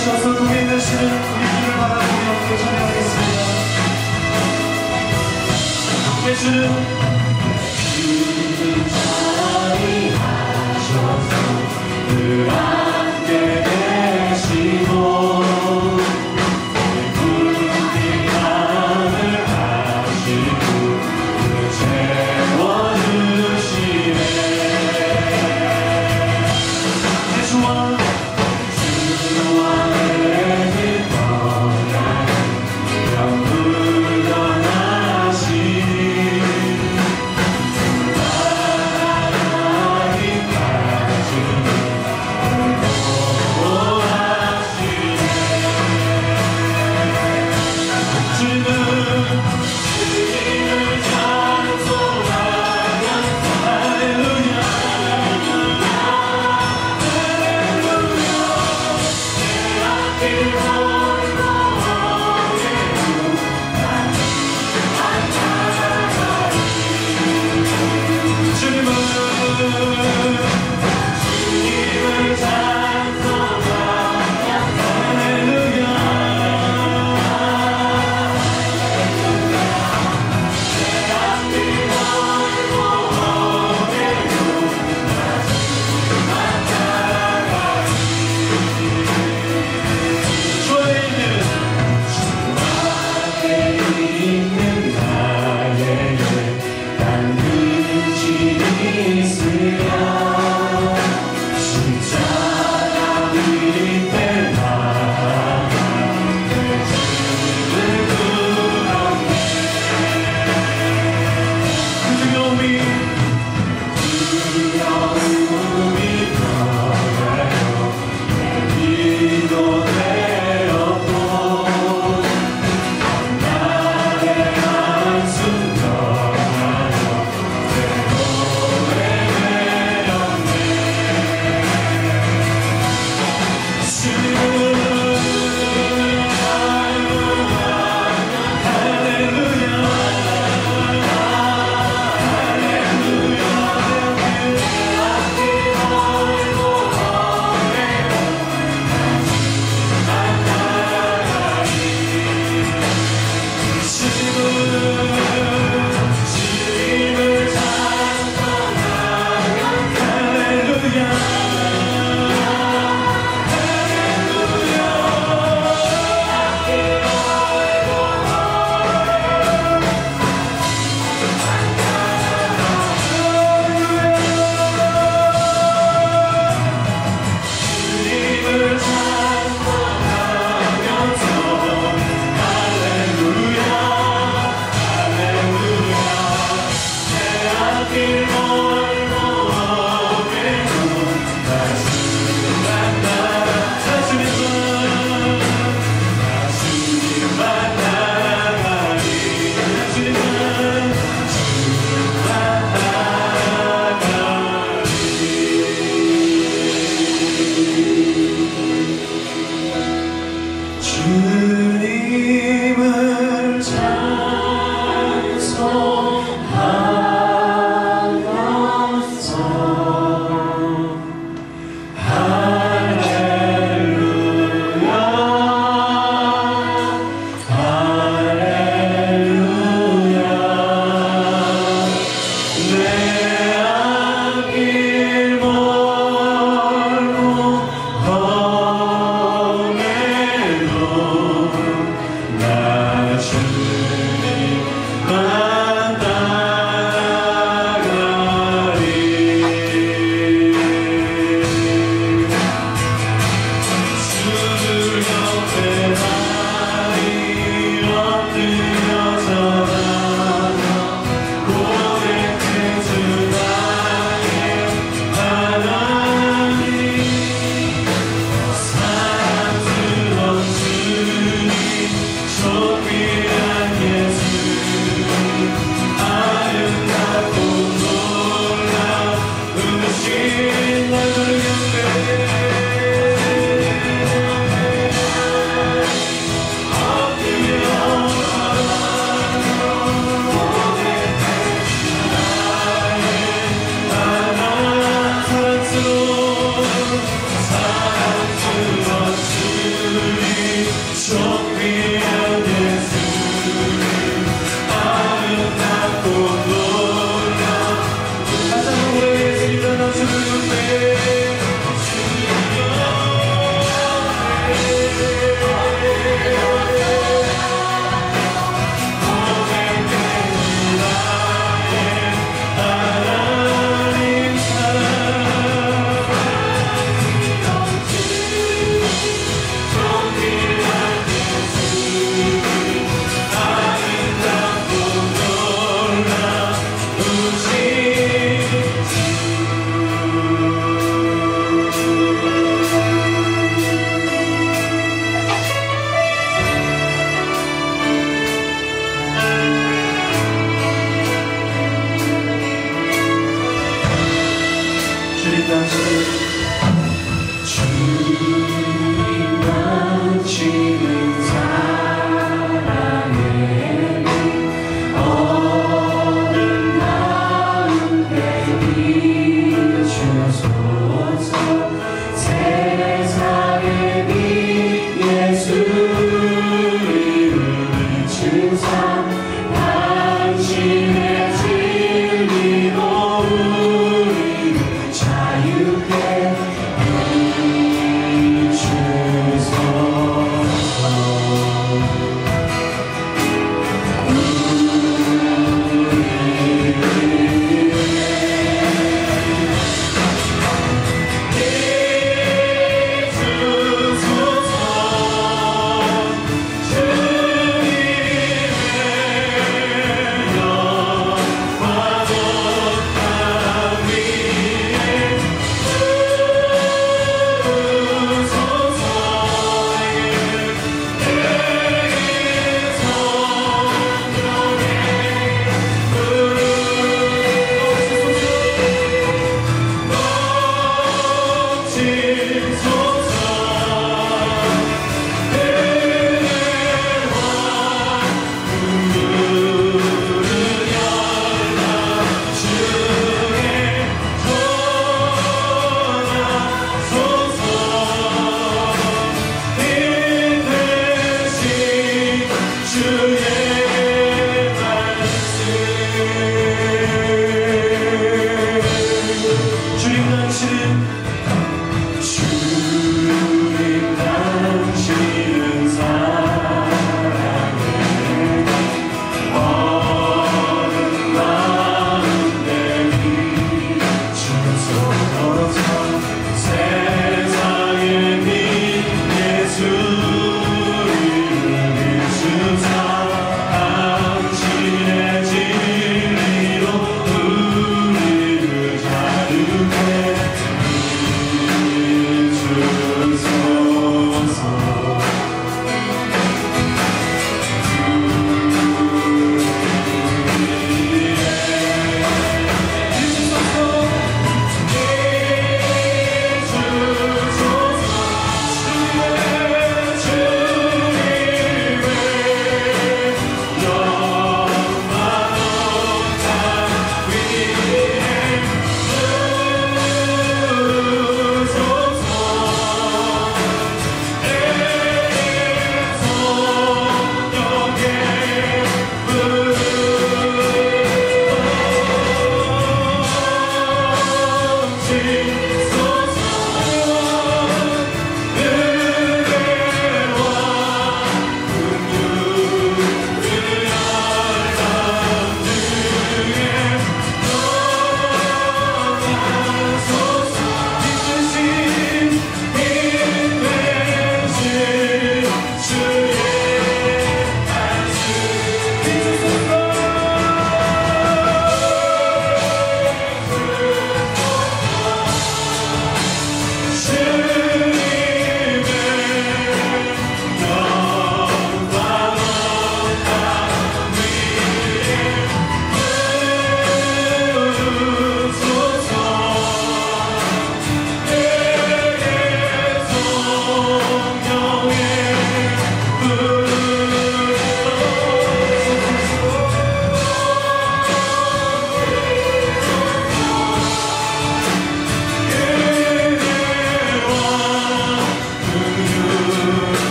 주셔서 동행 되시는 우리 주를 바라보며 함께 찬양하겠습니다. 함께 주는 자리하셔서 늘 함께 계시고 굳게 마음을 하시고 채워주시네. 주와 내 떠나는 영불 떠나시니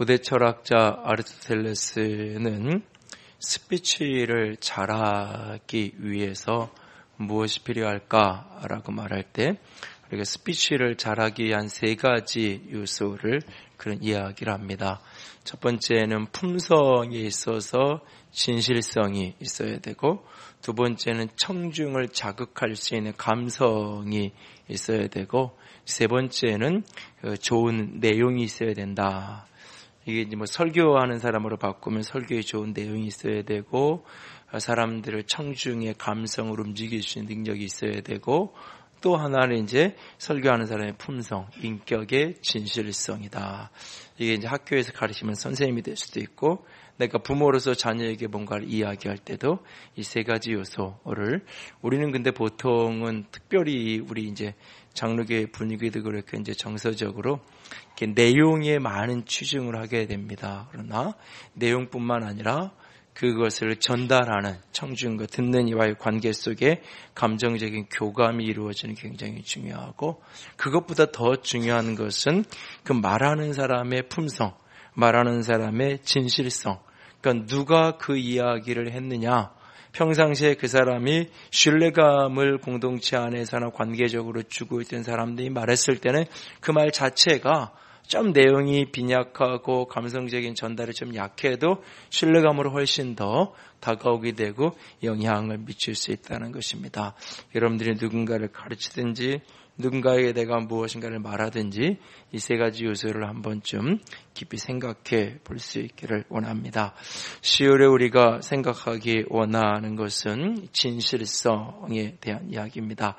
고대 철학자 아리스토텔레스는 스피치를 잘하기 위해서 무엇이 필요할까라고 말할 때 우리가 스피치를 잘하기 위한 세 가지 요소를 그런 이야기를 합니다. 첫 번째는 품성에 있어서 진실성이 있어야 되고, 두 번째는 청중을 자극할 수 있는 감성이 있어야 되고, 세 번째는 좋은 내용이 있어야 된다. 이게 이제 뭐 설교하는 사람으로 바꾸면 설교에 좋은 내용이 있어야 되고, 사람들을 청중의 감성을 움직일 수 있는 능력이 있어야 되고, 또 하나는 이제 설교하는 사람의 품성, 인격의 진실성이다. 이게 이제 학교에서 가르치면 선생님이 될 수도 있고, 내가 부모로서 자녀에게 뭔가를 이야기할 때도 이 세 가지 요소를, 우리는 근데 보통은 특별히 우리 이제 장로교의 분위기도 그렇게 이제 정서적으로 이렇게 내용에 많은 치중을 하게 됩니다. 그러나 내용뿐만 아니라 그것을 전달하는 청중과 듣는 이와의 관계 속에 감정적인 교감이 이루어지는 게 굉장히 중요하고, 그것보다 더 중요한 것은 그 말하는 사람의 품성, 말하는 사람의 진실성. 그러니까 누가 그 이야기를 했느냐, 평상시에 그 사람이 신뢰감을 공동체 안에서나 관계적으로 주고 있던 사람들이 말했을 때는 그 말 자체가 좀 내용이 빈약하고 감성적인 전달이 좀 약해도 신뢰감으로 훨씬 더 다가오게 되고 영향을 미칠 수 있다는 것입니다. 여러분들이 누군가를 가르치든지 누군가에게 내가 무엇인가를 말하든지 이 세 가지 요소를 한 번쯤 깊이 생각해 볼 수 있기를 원합니다. 10월에 우리가 생각하기 원하는 것은 진실성에 대한 이야기입니다.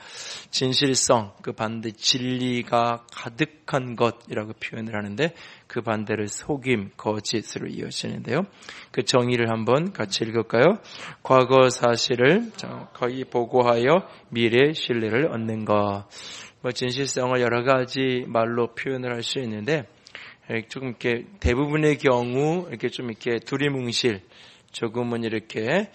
진실성, 그 반대 진리가 가득한 것이라고 표현을 하는데, 그 반대를 속임, 거짓으로 이어지는데요. 그 정의를 한번 같이 읽을까요? 과거 사실을 정확하게 보고하여 미래의 신뢰를 얻는 것. 진실성을 여러 가지 말로 표현을 할 수 있는데, 조금 이렇게 대부분의 경우 이렇게 좀 이렇게 두리뭉실, 조금은 이렇게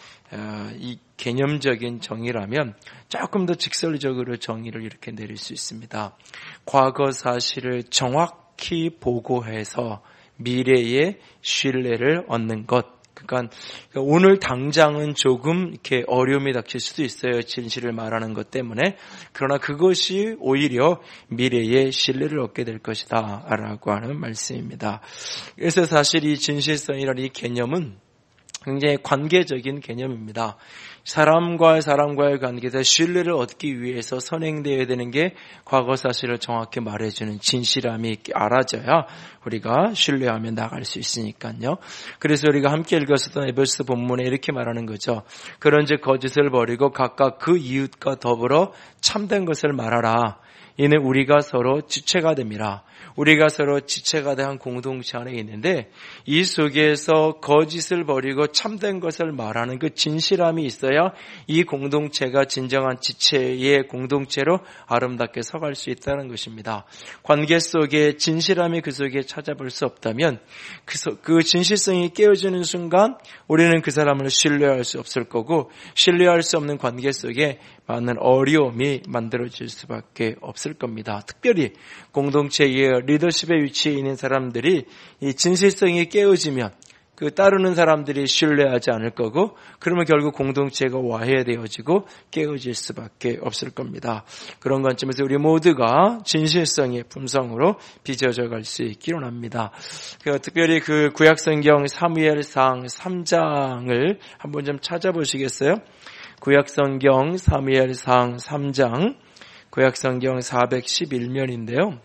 이 개념적인 정의라면 조금 더 직설적으로 정의를 이렇게 내릴 수 있습니다. 과거 사실을 정확히 보고해서 미래의 신뢰를 얻는 것. 그러니까 오늘 당장은 조금 이렇게 어려움이 닥칠 수도 있어요. 진실을 말하는 것 때문에. 그러나 그것이 오히려 미래의 신뢰를 얻게 될 것이다 라고 하는 말씀입니다. 그래서 사실 이 진실성이라는 이 개념은 굉장히 관계적인 개념입니다. 사람과의 관계에서 신뢰를 얻기 위해서 선행되어야 되는 게 과거 사실을 정확히 말해주는 진실함이 알아져야 우리가 신뢰하며 나갈 수 있으니까요. 그래서 우리가 함께 읽었었던 에베소 본문에 이렇게 말하는 거죠. 그런즉 거짓을 버리고 각각 그 이웃과 더불어 참된 것을 말하라. 이는 우리가 서로 지체가 됩니다. 우리가 서로 지체가 된 공동체 안에 있는데, 이 속에서 거짓을 버리고 참된 것을 말하는 그 진실함이 있어야 이 공동체가 진정한 지체의 공동체로 아름답게 서갈 수 있다는 것입니다. 관계 속에 진실함이 그 속에 찾아볼 수 없다면 그 진실성이 깨어지는 순간 우리는 그 사람을 신뢰할 수 없을 거고, 신뢰할 수 없는 관계 속에 많은 어려움이 만들어질 수밖에 없을 겁니다. 특별히 공동체의 리더십의 위치에 있는 사람들이 이 진실성이 깨어지면 그 따르는 사람들이 신뢰하지 않을 거고, 그러면 결국 공동체가 와해되어지고 깨어질 수밖에 없을 겁니다. 그런 관점에서 우리 모두가 진실성의 품성으로 빚어져 갈 수 있기를 원합니다. 특별히 그 구약성경 사무엘상 3장을 한번 좀 찾아보시겠어요? 구약성경 사무엘상 3장, 구약성경 411면인데요.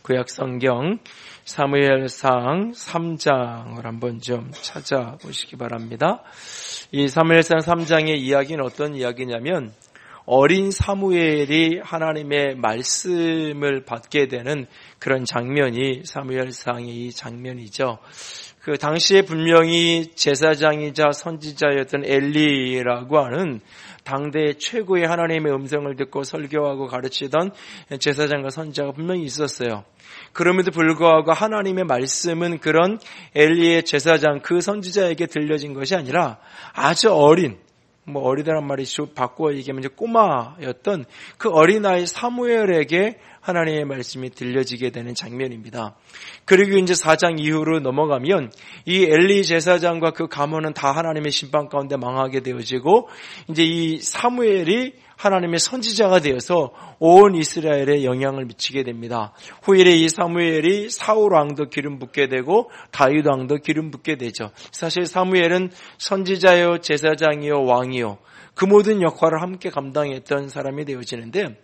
구약성경 사무엘상 3장을 한번 좀 찾아보시기 바랍니다. 이 사무엘상 3장의 이야기는 어떤 이야기냐면, 어린 사무엘이 하나님의 말씀을 받게 되는 그런 장면이 사무엘상의 이 장면이죠. 그 당시에 분명히 제사장이자 선지자였던 엘리라고 하는 당대 최고의 하나님의 음성을 듣고 설교하고 가르치던 제사장과 선지자가 분명히 있었어요. 그럼에도 불구하고 하나님의 말씀은 그런 엘리의 제사장, 그 선지자에게 들려진 것이 아니라 아주 어리다란 말이 바꾸어 얘기하면 이제 꼬마였던 그 어린아이 사무엘에게 하나님의 말씀이 들려지게 되는 장면입니다. 그리고 이제 4장 이후로 넘어가면 이 엘리 제사장과 그 가문은 다 하나님의 심판 가운데 망하게 되어지고, 이제 이 사무엘이 하나님의 선지자가 되어서 온 이스라엘에 영향을 미치게 됩니다. 후일에 이 사무엘이 사울 왕도 기름 붓게 되고 다윗 왕도 기름 붓게 되죠. 사실 사무엘은 선지자요, 제사장이요, 왕이요, 그 모든 역할을 함께 감당했던 사람이 되어지는데,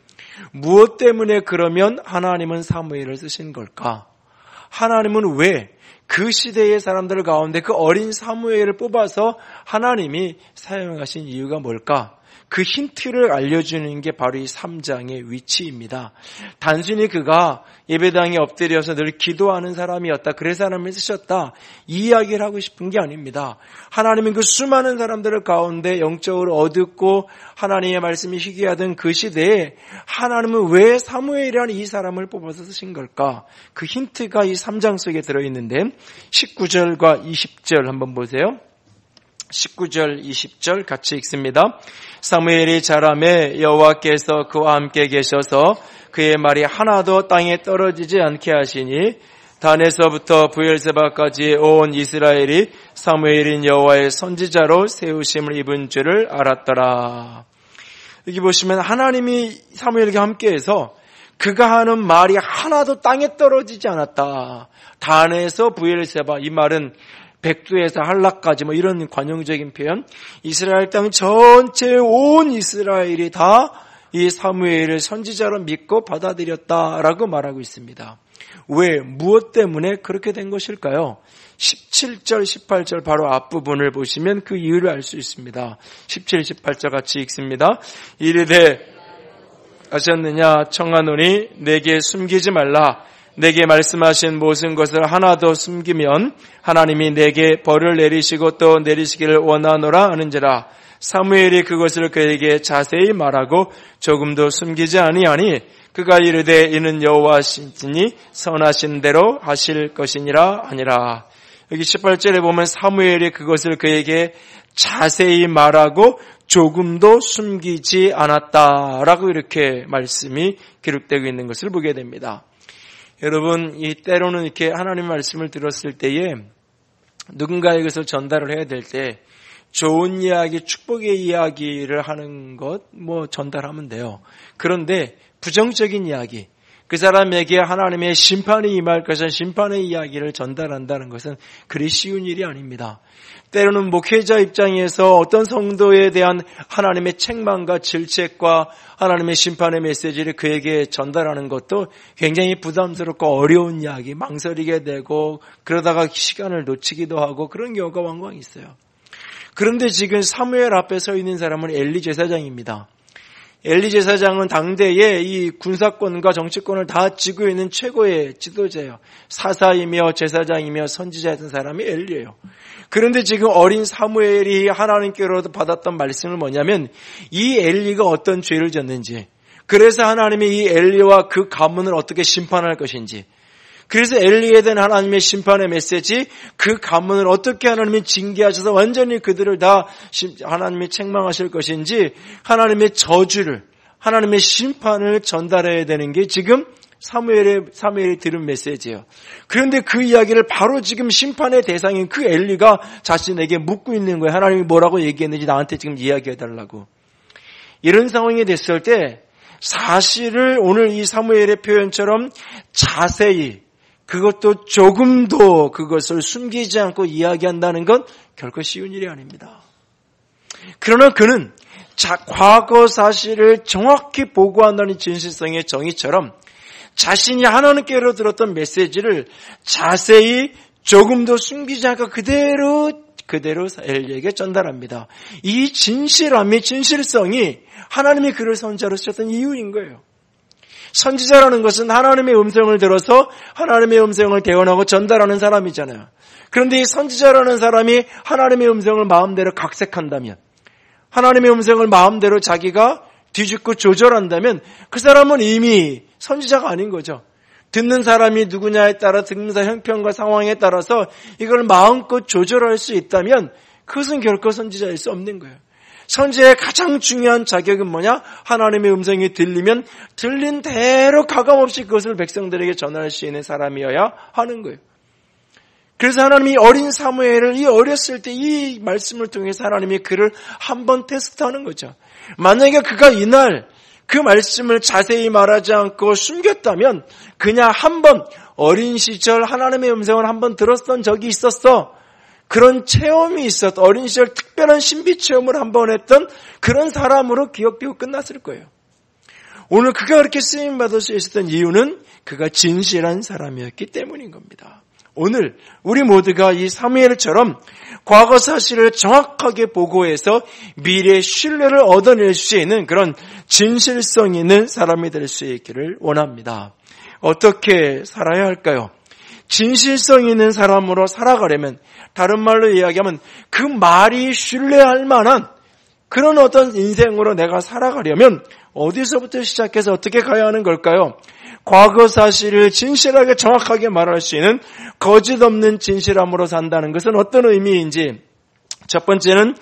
무엇 때문에 그러면 하나님은 사무엘을 쓰신 걸까? 하나님은 왜 그 시대의 사람들 가운데 그 어린 사무엘을 뽑아서 하나님이 사용하신 이유가 뭘까? 그 힌트를 알려주는 게 바로 이 3장의 위치입니다. 단순히 그가 예배당에 엎드려서 늘 기도하는 사람이었다, 그래서 하나님을 쓰셨다, 이 이야기를 하고 싶은 게 아닙니다. 하나님은 그 수많은 사람들 가운데 영적으로 어둡고 하나님의 말씀이 희귀하던 그 시대에 하나님은 왜 사무엘이라는 이 사람을 뽑아서 쓰신 걸까? 그 힌트가 이 3장 속에 들어있는데 19절과 20절 한번 보세요. 19절, 20절 같이 읽습니다. 사무엘이 자라매 여호와께서 그와 함께 계셔서 그의 말이 하나도 땅에 떨어지지 않게 하시니 단에서부터 브엘세바까지 온 이스라엘이 사무엘인 여호와의 선지자로 세우심을 입은 줄을 알았더라. 여기 보시면 하나님이 사무엘과 함께해서 그가 하는 말이 하나도 땅에 떨어지지 않았다. 단에서 브엘세바, 이 말은 백두에서 한락까지 이런 관용적인 표현, 이스라엘 땅 전체 온 이스라엘이 다 이 사무엘을 선지자로 믿고 받아들였다라고 말하고 있습니다. 왜, 무엇 때문에 그렇게 된 것일까요? 17절, 18절 바로 앞부분을 보시면 그 이유를 알 수 있습니다. 17, 18절 같이 읽습니다. 이르되 아셨느냐? 청하노니 내게 숨기지 말라. 내게 말씀하신 모든 것을 하나도 숨기면 하나님이 내게 벌을 내리시고 또 내리시기를 원하노라 하는지라. 사무엘이 그것을 그에게 자세히 말하고 조금도 숨기지 아니하니 그가 이르되 이는 여호와시니 선하신 대로 하실 것이니라 하니라. 여기 18절에 보면 사무엘이 그것을 그에게 자세히 말하고 조금도 숨기지 않았다라고 이렇게 말씀이 기록되고 있는 것을 보게 됩니다. 여러분, 이 때로는 이렇게 하나님의 말씀을 들었을 때에 누군가에게서 전달을 해야 될 때 좋은 이야기, 축복의 이야기를 하는 것 전달하면 돼요. 그런데 부정적인 이야기, 그 사람에게 하나님의 심판이 임할 것은 심판의 이야기를 전달한다는 것은 그리 쉬운 일이 아닙니다. 때로는 목회자 입장에서 어떤 성도에 대한 하나님의 책망과 질책과 하나님의 심판의 메시지를 그에게 전달하는 것도 굉장히 부담스럽고 어려운 이야기, 망설이게 되고 그러다가 시간을 놓치기도 하고 그런 경우가 왕왕 있어요. 그런데 지금 사무엘 앞에 서 있는 사람은 엘리 제사장입니다. 엘리 제사장은 당대의 이 군사권과 정치권을 다 쥐고 있는 최고의 지도자예요. 사사이며 제사장이며 선지자였던 사람이 엘리예요. 그런데 지금 어린 사무엘이 하나님께로부터 받았던 말씀은 뭐냐면 이 엘리가 어떤 죄를 졌는지, 그래서 하나님이 이 엘리와 그 가문을 어떻게 심판할 것인지, 그래서 엘리에 대한 하나님의 심판의 메시지, 그 가문을 어떻게 하나님이 징계하셔서 완전히 그들을 다 하나님이 책망하실 것인지, 하나님의 저주를, 하나님의 심판을 전달해야 되는 게 지금 사무엘이 들은 메시지예요. 그런데 그 이야기를 바로 지금 심판의 대상인 그 엘리가 자신에게 묻고 있는 거예요. 하나님이 뭐라고 얘기했는지 나한테 지금 이야기해달라고. 이런 상황이 됐을 때 사실을 오늘 이 사무엘의 표현처럼 자세히, 그것도 조금도 그것을 숨기지 않고 이야기한다는 건 결코 쉬운 일이 아닙니다. 그러나 그는 과거 사실을 정확히 보고한다는 진실성의 정의처럼 자신이 하나님께로 들었던 메시지를 자세히 조금도 숨기지 않고 그대로 엘리에게 전달합니다. 이 진실함이, 진실성이 하나님이 그를 선지자로 쓰셨던 이유인 거예요. 선지자라는 것은 하나님의 음성을 들어서 하나님의 음성을 대언하고 전달하는 사람이잖아요. 그런데 이 선지자라는 사람이 하나님의 음성을 마음대로 각색한다면, 하나님의 음성을 마음대로 자기가 뒤집고 조절한다면 그 사람은 이미 선지자가 아닌 거죠. 듣는 사람이 누구냐에 따라 듣는 사람 형편과 상황에 따라서 이걸 마음껏 조절할 수 있다면 그것은 결코 선지자일 수 없는 거예요. 선지자의 가장 중요한 자격은 뭐냐? 하나님의 음성이 들리면 들린 대로 가감없이 그것을 백성들에게 전할 수 있는 사람이어야 하는 거예요. 그래서 하나님이 어린 사무엘을 이 어렸을 때 이 말씀을 통해서 하나님이 그를 한번 테스트하는 거죠. 만약에 그가 이날 그 말씀을 자세히 말하지 않고 숨겼다면 그냥 한번 어린 시절 하나님의 음성을 한번 들었던 적이 있었어. 그런 체험이 있었던, 어린 시절 특별한 신비 체험을 한번 했던 그런 사람으로 기억되고 끝났을 거예요. 오늘 그가 그렇게 쓰임받을 수 있었던 이유는 그가 진실한 사람이었기 때문인 겁니다. 오늘 우리 모두가 이 사무엘처럼 과거 사실을 정확하게 보고해서 미래의 신뢰를 얻어낼 수 있는 그런 진실성 있는 사람이 될 수 있기를 원합니다. 어떻게 살아야 할까요? 진실성 있는 사람으로 살아가려면, 다른 말로 이야기하면 그 말이 신뢰할 만한 그런 어떤 인생으로 내가 살아가려면 어디서부터 시작해서 어떻게 가야 하는 걸까요? 과거 사실을 진실하게 정확하게 말할 수 있는 거짓 없는 진실함으로 산다는 것은 어떤 의미인지, 첫 번째는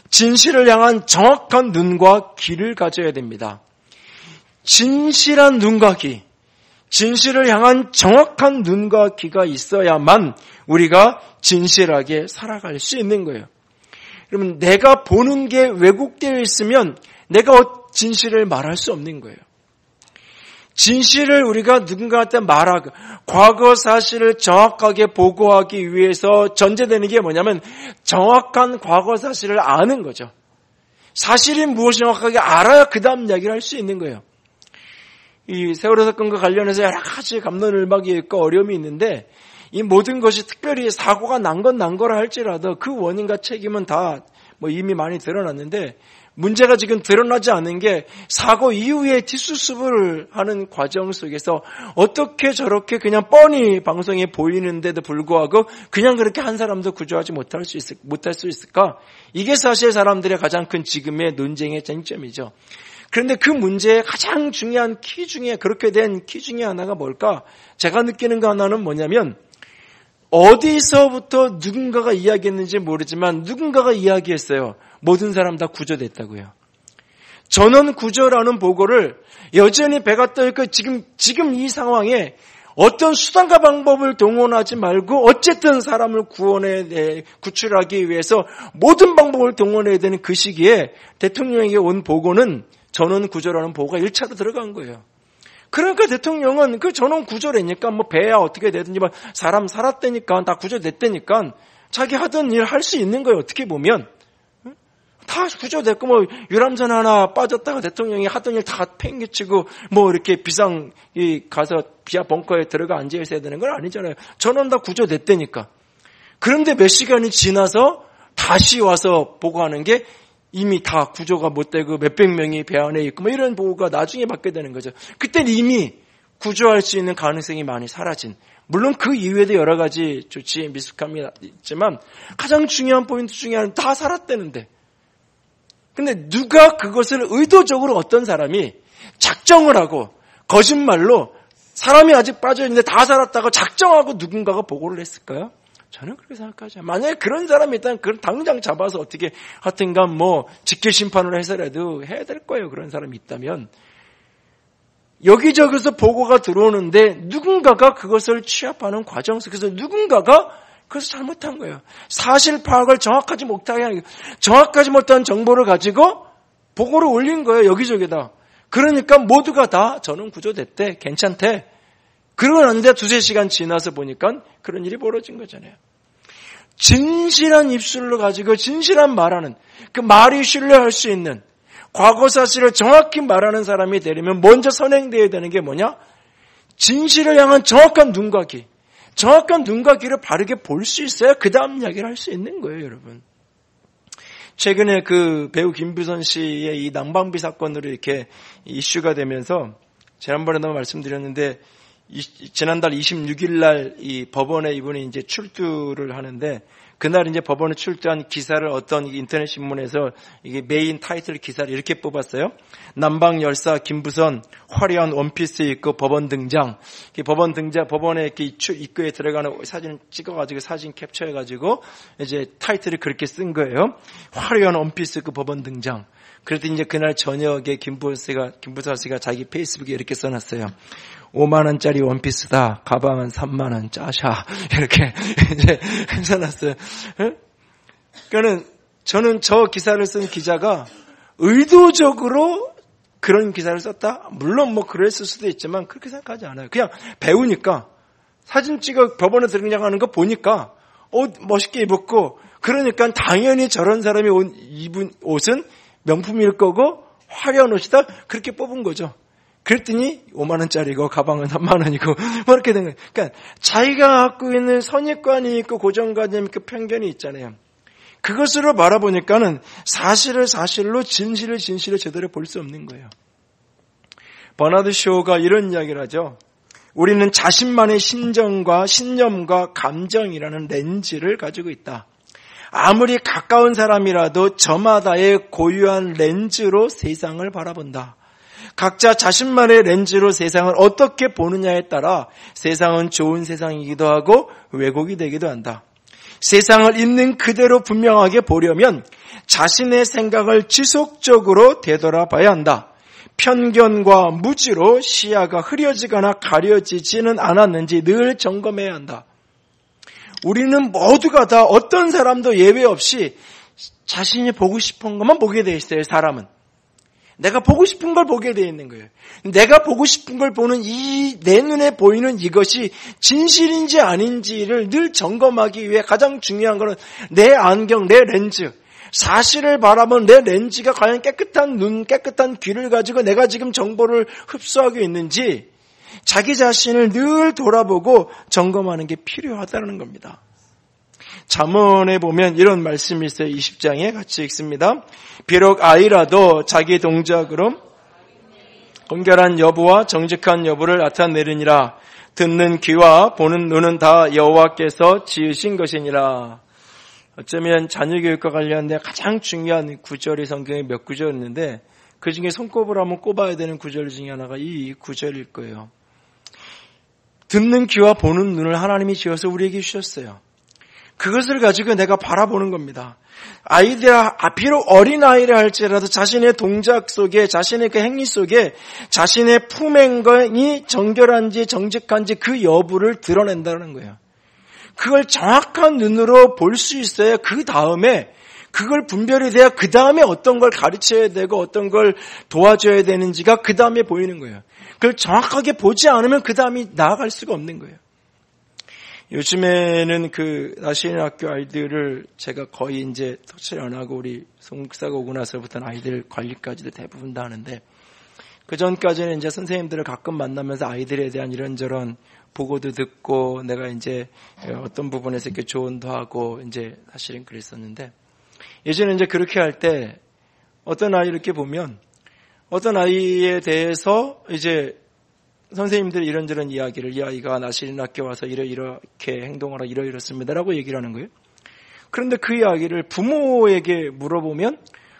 진실을 향한 정확한 눈과 귀를 가져야 됩니다. 진실한 눈과 귀, 진실을 향한 정확한 눈과 귀가 있어야만 우리가 진실하게 살아갈 수 있는 거예요. 그러면 내가 보는 게 왜곡되어 있으면 내가 진실을 말할 수 없는 거예요. 진실을 우리가 누군가한테 말하고 과거 사실을 정확하게 보고하기 위해서 전제되는 게 뭐냐면 정확한 과거 사실을 아는 거죠. 사실이 무엇이 정확하게 알아야 그 다음 이야기를 할 수 있는 거예요. 이 세월호 사건과 관련해서 여러 가지 갑론을박이 있고 어려움이 있는데, 이 모든 것이 특별히 사고가 난 건 난 거라 할지라도 그 원인과 책임은 다 이미 많이 드러났는데, 문제가 지금 드러나지 않은 게 사고 이후에 뒷수습을 하는 과정 속에서 어떻게 저렇게 그냥 뻔히 방송에 보이는데도 불구하고 그냥 그렇게 한 사람도 구조하지 못할 수 있을까? 이게 사실 사람들의 가장 큰 지금의 논쟁의 쟁점이죠. 그런데 그 문제의 가장 중요한 키 중에, 그렇게 된 키 중에 하나가 뭘까? 제가 느끼는 거 하나는 뭐냐면, 어디서부터 누군가가 이야기했는지 모르지만 누군가가 이야기했어요. 모든 사람 다 구조됐다고요. 전원 구조라는 보고를 여전히 배가 떠있고 지금 이 상황에 어떤 수단과 방법을 동원하지 말고 어쨌든 사람을 구출하기 위해서 모든 방법을 동원해야 되는 그 시기에 대통령에게 온 보고는 전원 구조라는 보고가 1차로 들어간 거예요. 그러니까 대통령은 그 전원 구조라니까 배야 어떻게 되든지 사람 살았다니까 다 구조됐다니까 자기 하던 일 할 수 있는 거예요. 어떻게 보면 다 구조됐고 유람선 하나 빠졌다가 대통령이 하던 일 다 팽개치고 이렇게 비상 가서 비하 벙커에 들어가 앉아 있어야 되는 건 아니잖아요. 전원 다 구조됐다니까. 그런데 몇 시간이 지나서 다시 와서 보고하는 게 이미 다 구조가 못 되고 몇백 명이 배 안에 있고 이런 보고가 나중에 받게 되는 거죠. 그때는 이미 구조할 수 있는 가능성이 많이 사라진, 물론 그 이후에도 여러 가지 조치에 미숙함이 있지만 가장 중요한 포인트 중에 하나는 다 살았다는데, 근데 누가 그것을 의도적으로 어떤 사람이 작정을 하고 거짓말로 사람이 아직 빠져있는데 다 살았다고 작정하고 누군가가 보고를 했을까요? 저는 그렇게 생각하죠. 만약에 그런 사람이 있다면 그걸 당장 잡아서 어떻게 하여튼간 직계 심판을 해서라도 해야 될 거예요. 그런 사람이 있다면. 여기저기서 보고가 들어오는데 누군가가 그것을 취합하는 과정 속에서 누군가가 그것을 잘못한 거예요. 사실 파악을 정확하지 못한 정보를 가지고 보고를 올린 거예요. 여기저기다. 그러니까 모두가 다 저는 구조됐대. 괜찮대. 그러고 났는데 2-3시간 지나서 보니까 그런 일이 벌어진 거잖아요. 진실한 입술로 가지고 진실한 말하는, 그 말이 신뢰할 수 있는 과거 사실을 정확히 말하는 사람이 되려면 먼저 선행되어야 되는 게 뭐냐? 진실을 향한 정확한 눈과 귀. 정확한 눈과 귀를 바르게 볼 수 있어야 그 다음 이야기를 할 수 있는 거예요, 여러분. 최근에 그 배우 김부선 씨의 이 난방비 사건으로 이렇게 이슈가 되면서 지난번에도 말씀드렸는데, 지난달 26일 날 이 법원에 이분이 이제 출두를 하는데, 그날 이제 법원에 출두한 기사를 어떤 인터넷 신문에서 이게 메인 타이틀 기사를 이렇게 뽑았어요. 난방 열사 김부선 화려한 원피스 입고 법원 등장. 법원 등장, 법원에 이렇게 입구에 들어가는 사진 찍어가지고 사진 캡처해가지고 이제 타이틀을 그렇게 쓴 거예요. 화려한 원피스 입고 법원 등장. 그랬더니 이제 그날 저녁에 김부선 씨가 자기 페이스북에 이렇게 써놨어요. 5만 원짜리 원피스다. 가방은 3만 원 짜샤. 이렇게 이제 써놨어요. 그러니까는 저는 저 기사를 쓴 기자가 의도적으로 그런 기사를 썼다? 물론 그랬을 수도 있지만 그렇게 생각하지 않아요. 그냥 배우니까 사진 찍어 법원에 등장하는 거 보니까 옷 멋있게 입었고, 그러니까 당연히 저런 사람이 입은 옷은 명품일 거고 화려한 옷이다. 그렇게 뽑은 거죠. 그랬더니 5만 원짜리고 가방은 3만 원이고 뭐 이렇게 된 거예요. 그러니까 자기가 갖고 있는 선입관이 있고 고정관념이 있고 편견이 있잖아요. 그것으로 바라보니까는 사실을 사실로 진실을 진실로 제대로 볼 수 없는 거예요. 버나드 쇼가 이런 이야기를 하죠. 우리는 자신만의 심정과 신념과 감정이라는 렌즈를 가지고 있다. 아무리 가까운 사람이라도 저마다의 고유한 렌즈로 세상을 바라본다. 각자 자신만의 렌즈로 세상을 어떻게 보느냐에 따라 세상은 좋은 세상이기도 하고 왜곡이 되기도 한다. 세상을 있는 그대로 분명하게 보려면 자신의 생각을 지속적으로 되돌아봐야 한다. 편견과 무지로 시야가 흐려지거나 가려지지는 않았는지 늘 점검해야 한다. 우리는 모두가 다 어떤 사람도 예외 없이 자신이 보고 싶은 것만 보게 돼 있어요. 사람은. 내가 보고 싶은 걸 보게 돼 있는 거예요. 내가 보고 싶은 걸 보는 내 눈에 보이는 이것이 진실인지 아닌지를 늘 점검하기 위해 가장 중요한 것은 내 안경, 내 렌즈. 사실을 바라본 내 렌즈가 과연 깨끗한 눈, 깨끗한 귀를 가지고 내가 지금 정보를 흡수하고 있는지 자기 자신을 늘 돌아보고 점검하는 게 필요하다는 겁니다. 잠언에 보면 이런 말씀이 있어요. 20장에 같이 읽습니다. 비록 아이라도 자기 동작으로 공결한 여부와 정직한 여부를 나타내느니라. 듣는 귀와 보는 눈은 다 여호와께서 지으신 것이니라. 어쩌면 자녀교육과 관련된 가장 중요한 구절이 성경에 몇 구절 있는데 그 중에 손꼽으로 한번 꼽아야 되는 구절 중에 하나가 이 구절일 거예요. 듣는 귀와 보는 눈을 하나님이 지어서 우리에게 주셨어요. 그것을 가지고 내가 바라보는 겁니다. 아이들, 비록 어린아이라 할지라도 자신의 동작 속에, 자신의 그 행위 속에 자신의 품행이 정결한지 정직한지 그 여부를 드러낸다는 거예요. 그걸 정확한 눈으로 볼 수 있어야 그 다음에 그걸 분별이 돼야 그 다음에 어떤 걸 가르쳐야 되고 어떤 걸 도와줘야 되는지가 그 다음에 보이는 거예요. 그걸 정확하게 보지 않으면 그 다음이 나아갈 수가 없는 거예요. 요즘에는 그 나시인 학교 아이들을 제가 거의 이제 터치를 안 하고 우리 송 목사가 오고 나서부터는 아이들 관리까지도 대부분 다 하는데 그 전까지는 이제 선생님들을 가끔 만나면서 아이들에 대한 이런저런 보고도 듣고 내가 이제 어떤 부분에서 이렇게 조언도 하고 이제 사실은 그랬었는데 예전에 이제 그렇게 할 때 어떤 아이를 이렇게 보면 어떤 아이에 대해서 이제 선생님들이 이런저런 이야기를 이 아이가 나시린 학교 와서 이렇게 행동하라 이렇습니다라고 얘기를 하는 거예요. 그런데 그 이야기를 부모에게 물어보면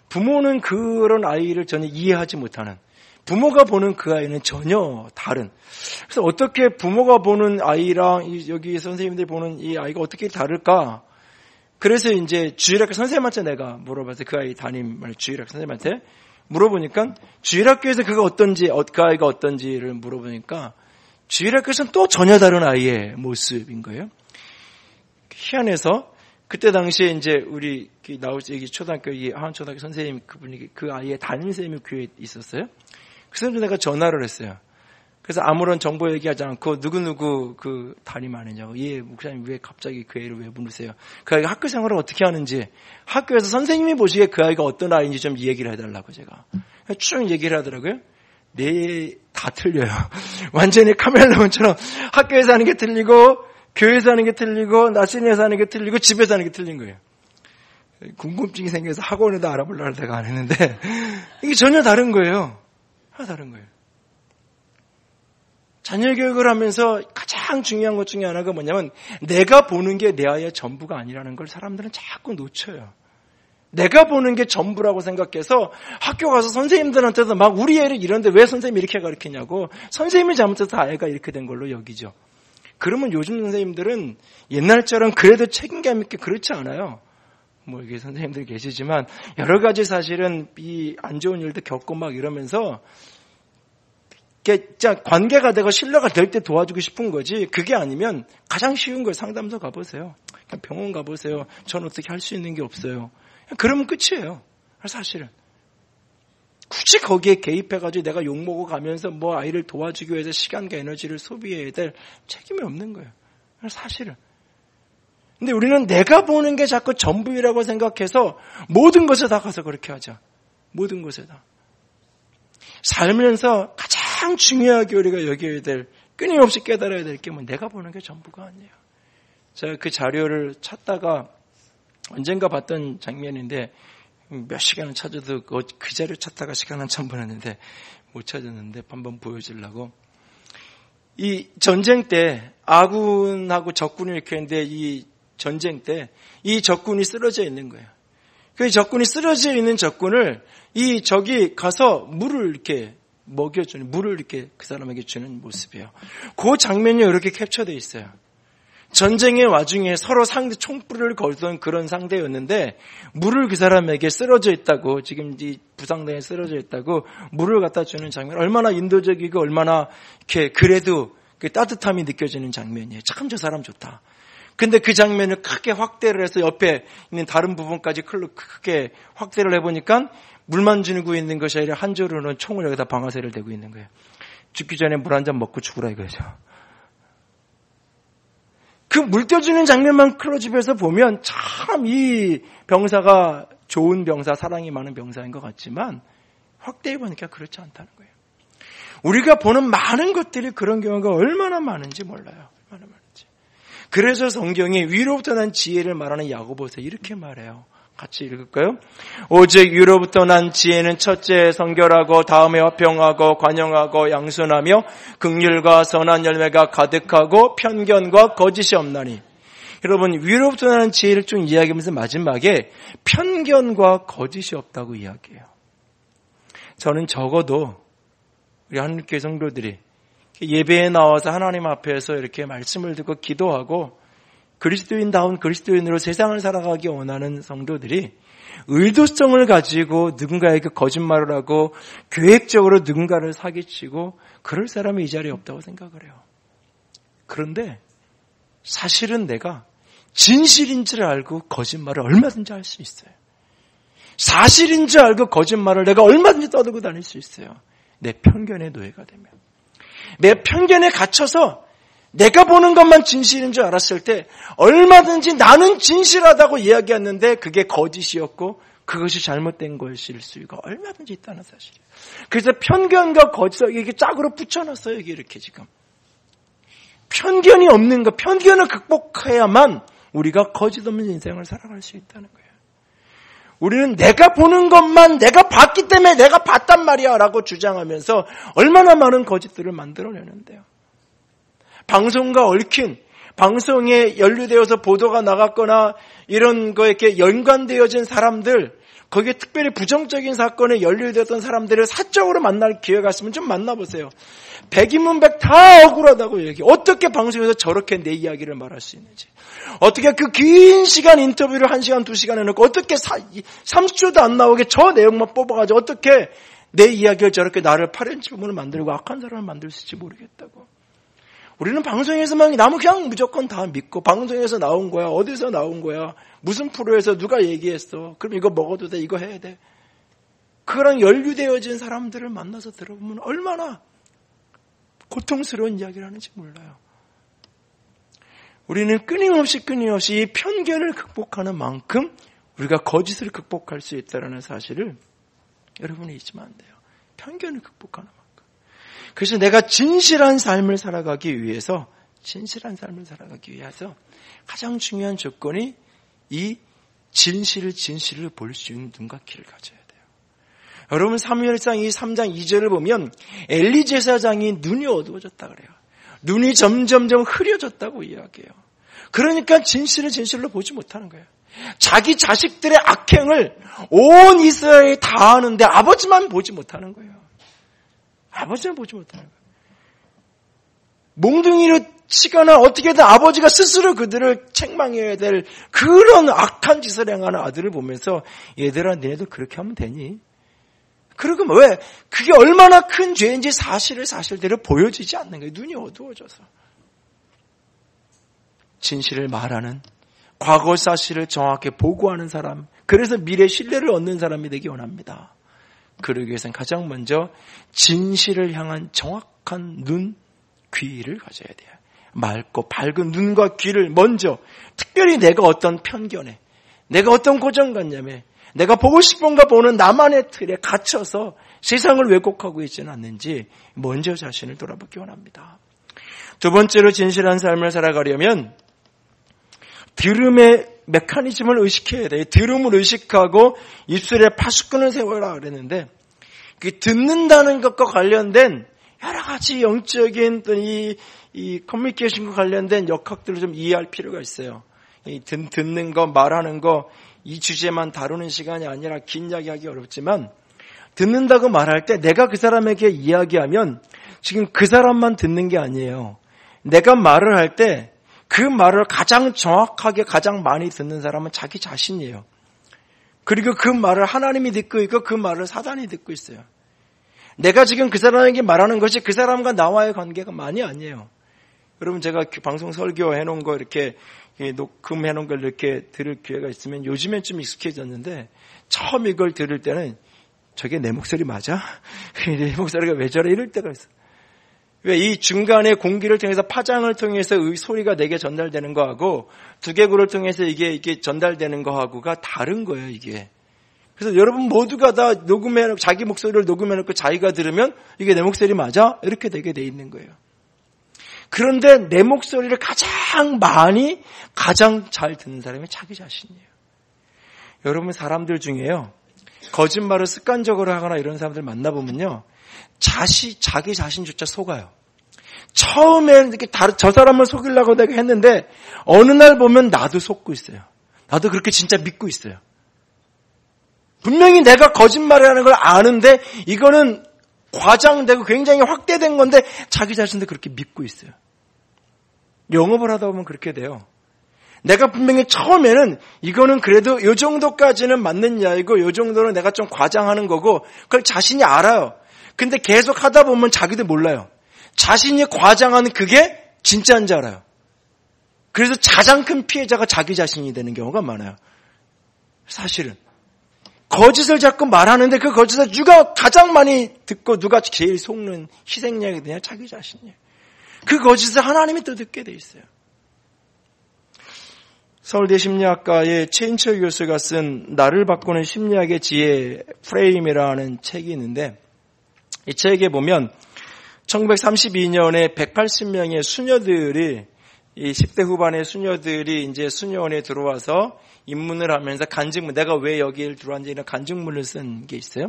부모는 그런 아이를 전혀 이해하지 못하는 부모가 보는 그 아이는 전혀 다른 그래서 어떻게 부모가 보는 아이랑 여기 선생님들이 보는 이 아이가 어떻게 다를까? 그래서 이제 주일학교 선생님한테 내가 물어봤어요. 그 아이 담임을 주일학교 선생님한테 물어보니까 주일학교에서 그 아이가 어떤지를 물어보니까 주일학교에서는 또 전혀 다른 아이의 모습인 거예요. 희한해서 그때 당시에 이제 우리 나우지 초등학교 하원초등학교 선생님 그분이 그 아이의 담임 선생님이 교회에 있었어요. 그래서 내가 전화를 했어요. 그래서 아무런 정보 얘기하지 않고 누구누구 그 담임 아니냐고. 예, 목사님 왜 갑자기 그 애를 왜 부르세요? 그 아이가 학교 생활을 어떻게 하는지 학교에서 선생님이 보시기에 그 아이가 어떤 아이인지 좀 얘기를 해달라고 제가 쭉 얘기를 하더라고요. 네, 다 틀려요. 완전히 카멜레온처럼 학교에서 하는 게 틀리고 교회에서 하는 게 틀리고 나시인에서 하는 게 틀리고 집에서 하는 게 틀린 거예요. 궁금증이 생겨서 학원에도 알아보려고 내가 안 했는데 이게 전혀 다른 거예요. 하나 다른 거예요. 자녀 교육을 하면서 가장 중요한 것 중에 하나가 뭐냐면 내가 보는 게 내 아이의 전부가 아니라는 걸 사람들은 자꾸 놓쳐요. 내가 보는 게 전부라고 생각해서 학교 가서 선생님들한테도 막 우리 애를 이런데 왜 선생님이 이렇게 가르치냐고 선생님이 잘못해서 아이가 이렇게 된 걸로 여기죠. 그러면 요즘 선생님들은 옛날처럼 그래도 책임감 있게 그렇지 않아요. 뭐 이게 선생님들 계시지만 여러 가지 사실은 이 안 좋은 일도 겪고 막 이러면서 진짜 관계가 되고 신뢰가 될 때 도와주고 싶은 거지 그게 아니면 가장 쉬운 걸 상담소 가보세요. 그냥 병원 가보세요. 전 어떻게 할 수 있는 게 없어요. 그러면 끝이에요. 사실은. 굳이 거기에 개입해가지고 내가 욕먹어 가면서 뭐 아이를 도와주기 위해서 시간과 에너지를 소비해야 될 책임이 없는 거예요. 사실은. 근데 우리는 내가 보는 게 자꾸 전부이라고 생각해서 모든 것에 다 가서 그렇게 하자. 모든 것에 다. 살면서 가장 가장 중요하게 우리가 여겨야 될, 끊임없이 깨달아야 될 게 내가 보는 게 전부가 아니에요. 제가 그 자료를 찾다가 언젠가 봤던 장면인데 몇 시간을 찾아도 그 자료 찾다가 시간 한참 보냈는데 못 찾았는데 한번 보여주려고. 이 전쟁 때 아군하고 적군이 이렇게 했는데 이 전쟁 때 이 적군이 쓰러져 있는 거예요. 그 적군이 쓰러져 있는 적군을 이 적이 가서 물을 이렇게 먹여주는, 물을 이렇게 그 사람에게 주는 모습이에요. 그 장면이 이렇게 캡처되어 있어요. 전쟁의 와중에 서로 상대 총불을 걸던 그런 상대였는데 물을 그 사람에게 쓰러져 있다고, 지금 이 부상당에 쓰러져 있다고 물을 갖다 주는 장면, 얼마나 인도적이고 얼마나 이렇게 그래도 그 따뜻함이 느껴지는 장면이에요. 참 저 사람 좋다. 근데 그 장면을 크게 확대를 해서 옆에 있는 다른 부분까지 크게 확대를 해보니까 물만 주고 있는 것이 아니라 한조로는 총을 여기다 방아쇠를 대고 있는 거예요. 죽기 전에 물 한 잔 먹고 죽으라 이거죠. 그 물 떼주는 장면만 클로즈업해서 보면 참 이 병사가 좋은 병사, 사랑이 많은 병사인 것 같지만 확대해보니까 그렇지 않다는 거예요. 우리가 보는 많은 것들이 그런 경우가 얼마나 많은지 몰라요. 얼마나 많은지. 그래서 성경이 위로부터 난 지혜를 말하는 야고보서 이렇게 말해요. 같이 읽을까요? 오직 위로부터 난 지혜는 첫째 성결하고 다음에 화평하고 관용하고 양순하며 긍휼과 선한 열매가 가득하고 편견과 거짓이 없나니. 여러분, 위로부터 나는 지혜를 좀 이야기하면서 마지막에 편견과 거짓이 없다고 이야기해요. 저는 적어도 우리 한국교회 성도들이 예배에 나와서 하나님 앞에서 이렇게 말씀을 듣고 기도하고 그리스도인다운 그리스도인으로 세상을 살아가기 원하는 성도들이 의도성을 가지고 누군가에게 거짓말을 하고 계획적으로 누군가를 사기치고 그럴 사람이 이 자리에 없다고 생각을 해요. 그런데 사실은 내가 진실인 줄 알고 거짓말을 얼마든지 할 수 있어요. 사실인 줄 알고 거짓말을 내가 얼마든지 떠들고 다닐 수 있어요. 내 편견의 노예가 되면. 내 편견에 갇혀서 내가 보는 것만 진실인 줄 알았을 때 얼마든지 나는 진실하다고 이야기했는데 그게 거짓이었고 그것이 잘못된 것일 수가 얼마든지 있다는 사실이에요. 그래서 편견과 거짓을 이렇게 짝으로 붙여놨어요. 여기 이렇게 지금. 편견이 없는 것, 편견을 극복해야만 우리가 거짓 없는 인생을 살아갈 수 있다는 거예요. 우리는 내가 보는 것만 내가 봤기 때문에 내가 봤단 말이야 라고 주장하면서 얼마나 많은 거짓들을 만들어내는데요. 방송과 얽힌, 방송에 연루되어서 보도가 나갔거나 이런 거에 이렇게 연관되어진 사람들, 거기에 특별히 부정적인 사건에 연루되었던 사람들을 사적으로 만날 기회가 있으면 좀 만나보세요. 백인문백 다 억울하다고 얘기해요. 어떻게 방송에서 저렇게 내 이야기를 말할 수 있는지. 어떻게 그 긴 시간 인터뷰를 1시간, 2시간 해놓고 어떻게 30초도 안 나오게 저 내용만 뽑아가지고 어떻게 내 이야기를 저렇게 나를 파렴치 부분을 만들고 악한 사람을 만들 수 있을지 모르겠다고. 우리는 방송에서만 나무 그냥 무조건 다 믿고 방송에서 나온 거야. 어디서 나온 거야. 무슨 프로에서 누가 얘기했어. 그럼 이거 먹어도 돼. 이거 해야 돼. 그런 연루되어진 사람들을 만나서 들어보면 얼마나 고통스러운 이야기를 하는지 몰라요. 우리는 끊임없이 이 편견을 극복하는 만큼 우리가 거짓을 극복할 수 있다는 사실을 여러분이 잊으면 안 돼요. 편견을 극복하는 만큼. 그래서 내가 진실한 삶을 살아가기 위해서 가장 중요한 조건이 이 진실을 볼 수 있는 눈과 귀를 가져야 돼요. 여러분 사무엘상 이 3장 2절을 보면 엘리 제사장이 눈이 어두워졌다 그래요. 눈이 점점점 흐려졌다고 이야기해요. 그러니까 진실로 보지 못하는 거예요. 자기 자식들의 악행을 온 이스라엘이 다 아는데 아버지만 보지 못하는 거예요. 아버지만 보지 못하는 거예요. 몽둥이로 치거나 어떻게든 아버지가 스스로 그들을 책망해야 될 그런 악한 짓을 행하는 아들을 보면서 얘들아 너네도 그렇게 하면 되니? 그리고 왜? 그게 얼마나 큰 죄인지 사실대로 보여지지 않는 거예요. 눈이 어두워져서. 진실을 말하는, 과거 사실을 정확히 보고하는 사람, 그래서 미래 신뢰를 얻는 사람이 되기 원합니다. 그러기 위해서는 가장 먼저 진실을 향한 정확한 눈, 귀를 가져야 돼요. 맑고 밝은 눈과 귀를 먼저, 특별히 내가 어떤 편견에, 내가 어떤 고정관념에, 내가 보고 싶은 거 보는 나만의 틀에 갇혀서 세상을 왜곡하고 있지는 않는지 먼저 자신을 돌아보기 원합니다. 두 번째로 진실한 삶을 살아가려면 들음의 메커니즘을 의식해야 돼요. 들음을 의식하고 입술에 파수꾼을 세워라 그랬는데 그 듣는다는 것과 관련된 여러 가지 영적인 이 커뮤니케이션과 관련된 역학들을 좀 이해할 필요가 있어요. 이 듣는 거, 말하는 거, 이 주제만 다루는 시간이 아니라 긴 이야기하기 어렵지만 듣는다고 말할 때 내가 그 사람에게 이야기하면 지금 그 사람만 듣는 게 아니에요. 내가 말을 할 때 그 말을 가장 정확하게 가장 많이 듣는 사람은 자기 자신이에요. 그리고 그 말을 하나님이 듣고 있고 그 말을 사단이 듣고 있어요. 내가 지금 그 사람에게 말하는 것이 그 사람과 나와의 관계가 많이 아니에요. 여러분 제가 방송 설교해 놓은 거 이렇게 녹음해 놓은 걸 이렇게 들을 기회가 있으면 요즘엔 좀 익숙해졌는데 처음 이걸 들을 때는 저게 내 목소리 맞아? 내 목소리가 왜 저래? 이럴 때가 있어. 왜 이 중간에 공기를 통해서 파장을 통해서 소리가 내게 전달되는 거하고 두개골을 통해서 이게 전달되는 거하고가 다른 거예요, 이게. 그래서 여러분 모두가 다 자기 목소리를 녹음해놓고 자기가 들으면 이게 내 목소리 맞아? 이렇게 되게 돼 있는 거예요. 그런데 내 목소리를 가장 잘 듣는 사람이 자기 자신이에요. 여러분 사람들 중에요. 거짓말을 습관적으로 하거나 이런 사람들 만나보면요. 자기 자신조차 속아요. 처음에는 이렇게 저 사람을 속이려고 내가 했는데 어느 날 보면 나도 속고 있어요. 나도 그렇게 진짜 믿고 있어요. 분명히 내가 거짓말을 하는 걸 아는데 이거는 과장되고 굉장히 확대된 건데 자기 자신도 그렇게 믿고 있어요. 영업을 하다 보면 그렇게 돼요. 내가 분명히 처음에는 이거는 그래도 이 정도까지는 맞는 이야기고 이 정도는 내가 좀 과장하는 거고 그걸 자신이 알아요. 근데 계속 하다 보면 자기도 몰라요. 자신이 과장하는 그게 진짜인 줄 알아요. 그래서 가장 큰 피해자가 자기 자신이 되는 경우가 많아요. 사실은. 거짓을 자꾸 말하는데 그 거짓을 누가 가장 많이 듣고 누가 제일 속는 희생양이 되냐? 자기 자신이에요. 그 거짓을 하나님이 또 듣게 돼 있어요. 서울대 심리학과의 최인철 교수가 쓴 나를 바꾸는 심리학의 지혜 프레임이라는 책이 있는데 이 책에 보면 1932년에 180명의 수녀들이 이 10대 후반의 수녀들이 이제 수녀원에 들어와서 입문을 하면서 간증문, 내가 왜 여기를 들어왔는지 이런 간증문을 쓴 게 있어요.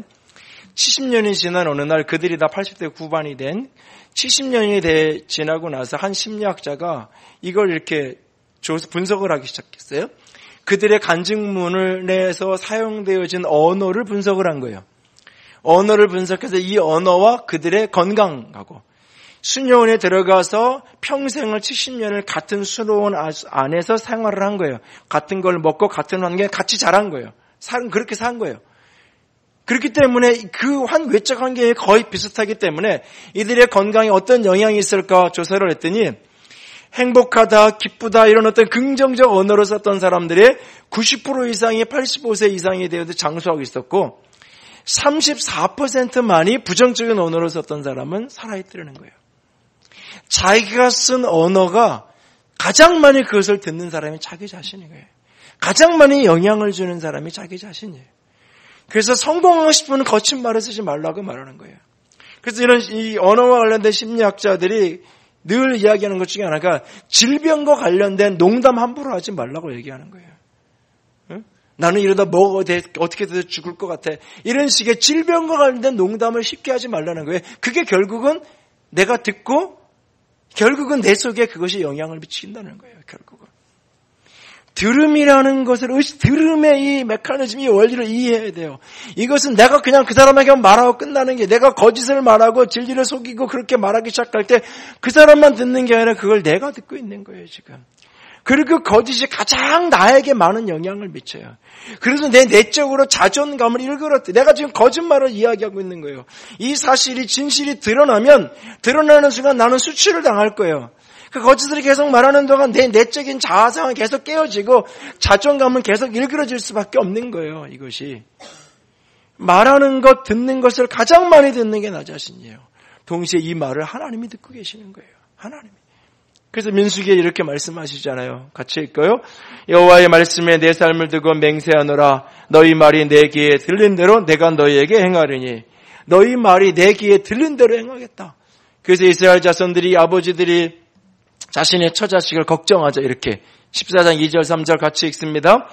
70년이 지난 어느 날 그들이 다 80대 후반이 된 70년이 지나고 나서 한 심리학자가 이걸 이렇게 분석을 하기 시작했어요. 그들의 간증문을 내서 사용되어진 언어를 분석을 한 거예요. 언어를 분석해서 이 언어와 그들의 건강하고 수녀원에 들어가서 평생을 70년을 같은 수녀원 안에서 생활을 한 거예요. 같은 걸 먹고 같은 환경에 같이 자란 거예요. 그렇게 산 거예요. 그렇기 때문에 그 외적 환경이 거의 비슷하기 때문에 이들의 건강에 어떤 영향이 있을까 조사를 했더니 행복하다, 기쁘다 이런 어떤 긍정적 언어를 썼던 사람들의 90% 이상이 85세 이상이 되어도 장수하고 있었고 34%만이 부정적인 언어를 썼던 사람은 살아있더라는 거예요. 자기가 쓴 언어가 가장 많이 그것을 듣는 사람이 자기 자신인 거예요. 가장 많이 영향을 주는 사람이 자기 자신이에요. 그래서 성공하고 싶으면 거친 말을 쓰지 말라고 말하는 거예요. 그래서 이 언어와 관련된 심리학자들이 늘 이야기하는 것 중에 하나가 질병과 관련된 농담 함부로 하지 말라고 얘기하는 거예요. 응? 나는 이러다 어떻게 돼서 죽을 것 같아. 이런 식의 질병과 관련된 농담을 쉽게 하지 말라는 거예요. 그게 결국은 내가 듣고 결국은 내 속에 그것이 영향을 미친다는 거예요. 결국은. 들음이라는 것을 들음의 이 메커니즘, 이 원리를 이해해야 돼요. 이것은 내가 그냥 그 사람에게 말하고 끝나는 게 내가 거짓을 말하고 진리를 속이고 그렇게 말하기 시작할 때 그 사람만 듣는 게 아니라 그걸 내가 듣고 있는 거예요, 지금. 그리고 그 거짓이 가장 나에게 많은 영향을 미쳐요. 그래서 내 내적으로 자존감을 일그러뜨려. 내가 지금 거짓말을 이야기하고 있는 거예요. 이 사실이 진실이 드러나는 순간 나는 수치를 당할 거예요. 그 거짓을 계속 말하는 동안 내 내적인 자아상은 계속 깨어지고 자존감은 계속 일그러질 수밖에 없는 거예요. 이것이. 말하는 것, 듣는 것을 가장 많이 듣는 게 나 자신이에요. 동시에 이 말을 하나님이 듣고 계시는 거예요. 하나님이. 그래서 민수기에 이렇게 말씀하시잖아요. 같이 읽어요. 여호와의 말씀에 내 삶을 두고 맹세하노라. 너희 말이 내 귀에 들린 대로 내가 너희에게 행하리니 너희 말이 내 귀에 들린 대로 행하겠다. 그래서 이스라엘 자손들이 아버지들이 자신의 처자식을 걱정하자 이렇게 14장 2절 3절 같이 읽습니다.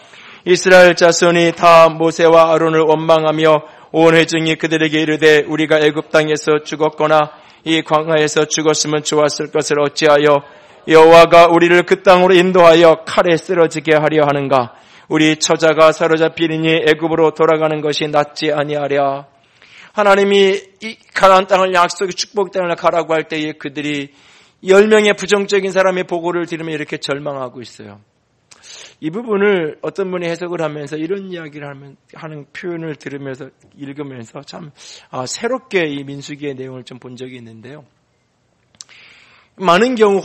이스라엘 자손이 다 모세와 아론을 원망하며 온 회중이 그들에게 이르되 우리가 애굽 땅에서 죽었거나 이 광야에서 죽었으면 좋았을 것을 어찌하여 여호와가 우리를 그 땅으로 인도하여 칼에 쓰러지게 하려 하는가? 우리 처자가 사로잡히리니 애굽으로 돌아가는 것이 낫지 아니하랴. 하나님이 이 가나안 땅을 약속의 축복 땅을 가라고 할 때에 그들이 10명의 부정적인 사람의 보고를 들으며 이렇게 절망하고 있어요. 이 부분을 어떤 분이 해석을 하면서 이런 이야기를 하는 표현을 들으면서 읽으면서 참 새롭게 이 민수기의 내용을 좀 본 적이 있는데요. 많은 경우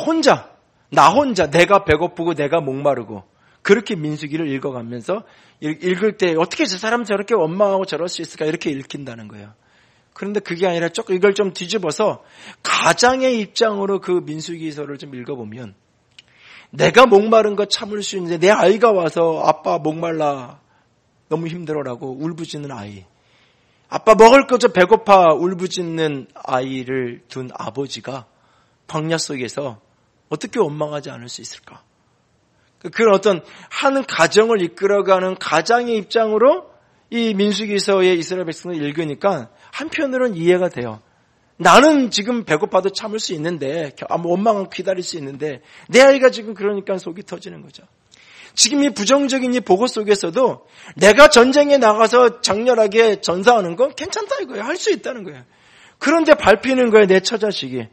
나 혼자 내가 배고프고 내가 목마르고 그렇게 민수기를 읽어가면서 읽을 때 어떻게 저 사람 저렇게 원망하고 저럴 수 있을까 이렇게 읽힌다는 거예요. 그런데 그게 아니라 조금 이걸 좀 뒤집어서 가장의 입장으로 그 민수기서를 좀 읽어보면 내가 목마른 거 참을 수 있는데 내 아이가 와서 아빠 목말라 너무 힘들어라고 울부짖는 아이, 아빠 먹을 거 좀 배고파 울부짖는 아이를 둔 아버지가 광야 속에서 어떻게 원망하지 않을 수 있을까? 그런 어떤 한 가정을 이끌어가는 가장의 입장으로 이 민수기서의 이스라엘 백성을 읽으니까 한편으로는 이해가 돼요. 나는 지금 배고파도 참을 수 있는데 원망은 기다릴 수 있는데 내 아이가 지금 그러니까 속이 터지는 거죠. 지금 이 부정적인 이 보고 속에서도 내가 전쟁에 나가서 장렬하게 전사하는 건 괜찮다 이거예요. 할 수 있다는 거예요. 그런데 밟히는 거예요. 내 처자식이.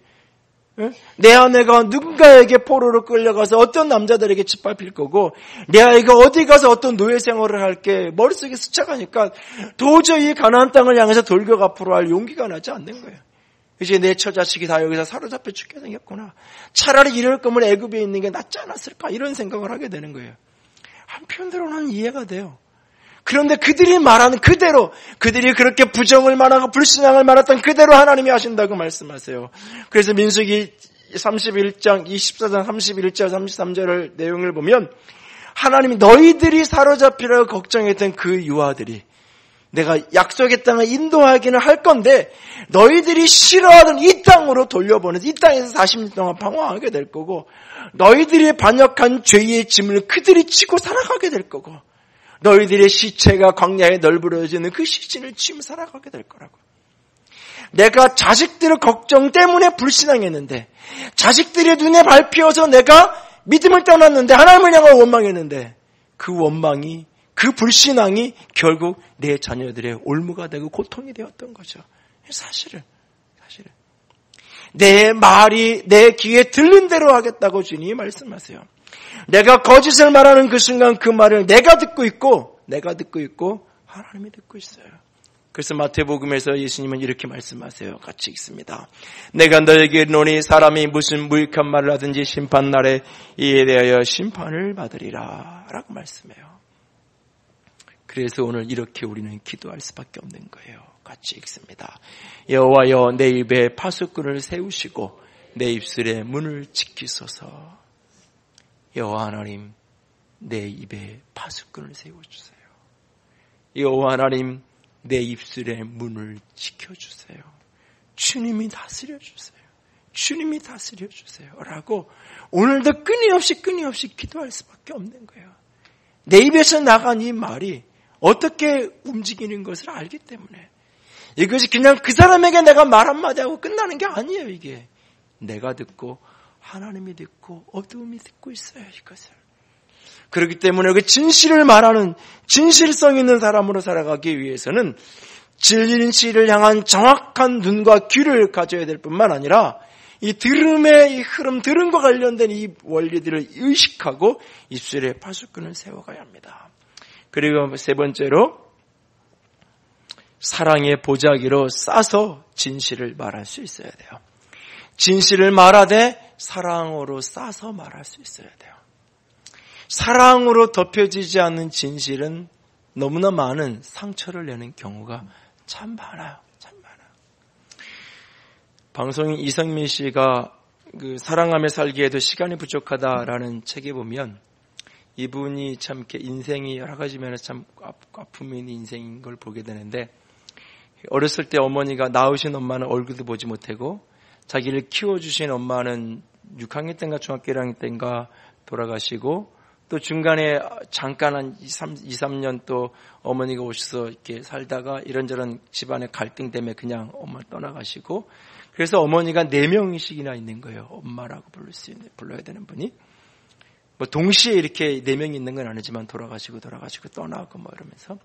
내 아내가 누군가에게 포로로 끌려가서 어떤 남자들에게 짓밟힐 거고 내 아이가 어디 가서 어떤 노예 생활을 할게 머릿속에 스쳐가니까 도저히 가나안 땅을 향해서 돌격 앞으로 할 용기가 나지 않는 거예요. 이제 내 처자식이 다 여기서 사로잡혀 죽게 생겼구나. 차라리 이럴 거면 애굽에 있는 게 낫지 않았을까 이런 생각을 하게 되는 거예요. 한편으로는 이해가 돼요. 그런데 그들이 말하는 그대로 그들이 그렇게 부정을 말하고 불신앙을 말했던 그대로 하나님이 하신다고 말씀하세요. 그래서 민수기 31장 24장 31절 33절의 내용을 보면 하나님이 너희들이 사로잡히라고 걱정했던 그 유아들이 내가 약속의 땅을 인도하기는 할 건데 너희들이 싫어하던 이 땅으로 돌려보내서 이 땅에서 40년 동안 방황하게 될 거고 너희들이 반역한 죄의 짐을 그들이 지고 살아가게 될 거고 너희들의 시체가 광야에 널브러지는 그 시신을 지며 살아가게 될 거라고. 내가 자식들의 걱정 때문에 불신앙했는데 자식들의 눈에 밟혀서 내가 믿음을 떠났는데 하나님을 향하여 원망했는데 그 원망이 그 불신앙이 결국 내 자녀들의 올무가 되고 고통이 되었던 거죠. 사실은 내 말이 내 귀에 들린 대로 하겠다고 주님이 말씀하세요. 내가 거짓을 말하는 그 순간 그 말을 내가 듣고 있고 하나님이 듣고 있어요. 그래서 마태복음에서 예수님은 이렇게 말씀하세요. 같이 읽습니다. 내가 너에게 이르노니 사람이 무슨 무익한 말을 하든지 심판날에 이에 대하여 심판을 받으리라 라고 말씀해요. 그래서 오늘 이렇게 우리는 기도할 수밖에 없는 거예요. 같이 읽습니다. 여호와여 내 입에 파수꾼을 세우시고 내 입술에 문을 지키소서. 여호와 하나님 내 입에 파수꾼을 세워주세요. 여호와 하나님 내 입술에 문을 지켜주세요. 주님이 다스려주세요. 주님이 다스려주세요. 라고 오늘도 끊임없이 기도할 수밖에 없는 거예요. 내 입에서 나간 이 말이 어떻게 움직이는 것을 알기 때문에 이것이 그냥 그 사람에게 내가 말 한마디 하고 끝나는 게 아니에요. 이게 내가 듣고 하나님이 듣고 어둠이 듣고 있어요. 이것을. 그렇기 때문에 그 진실을 말하는 진실성 있는 사람으로 살아가기 위해서는 진실을 향한 정확한 눈과 귀를 가져야 될 뿐만 아니라 이 들음의 이 흐름, 들음과 관련된 이 원리들을 의식하고 입술에 파수꾼을 세워가야 합니다. 그리고 세 번째로 사랑의 보자기로 싸서 진실을 말할 수 있어야 돼요. 진실을 말하되 사랑으로 싸서 말할 수 있어야 돼요. 사랑으로 덮여지지 않는 진실은 너무나 많은 상처를 내는 경우가 참 많아요. 방송인 이성민 씨가 그 사랑하며 살기에도 시간이 부족하다라는 책에 보면 이분이 참 이렇게 인생이 여러 가지 면에서 참 아픔이 있는 인생인 걸 보게 되는데 어렸을 때 어머니가 낳으신 엄마는 얼굴도 보지 못하고 자기를 키워주신 엄마는 6학년 때인가 중학교 1학년 때인가 돌아가시고 또 중간에 잠깐 한 2, 3년 또 어머니가 오셔서 이렇게 살다가 이런저런 집안의 갈등 때문에 그냥 엄마 떠나가시고 그래서 어머니가 4명씩이나 있는 거예요. 엄마라고 불러야 되는 분이. 뭐 동시에 이렇게 4명이 있는 건 아니지만 돌아가시고 떠나고 뭐 이러면서.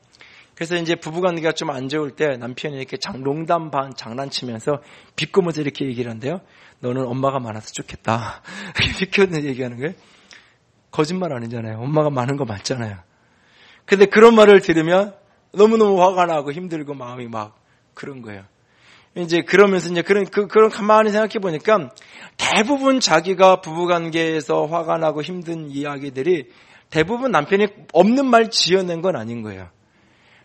그래서 이제 부부관계가 좀 안 좋을 때 남편이 이렇게 농담 반 장난치면서 비꼬면서 이렇게 얘기를 한대요. 너는 엄마가 많아서 좋겠다. 비꼬면서 얘기하는 거예요. 거짓말 아니잖아요. 엄마가 많은 거 맞잖아요. 근데 그런 말을 들으면 너무너무 화가 나고 힘들고 마음이 막 그런 거예요. 이제 그러면서 이제 그런 가만히 생각해 보니까 대부분 자기가 부부관계에서 화가 나고 힘든 이야기들이 대부분 남편이 없는 말 지어낸 건 아닌 거예요.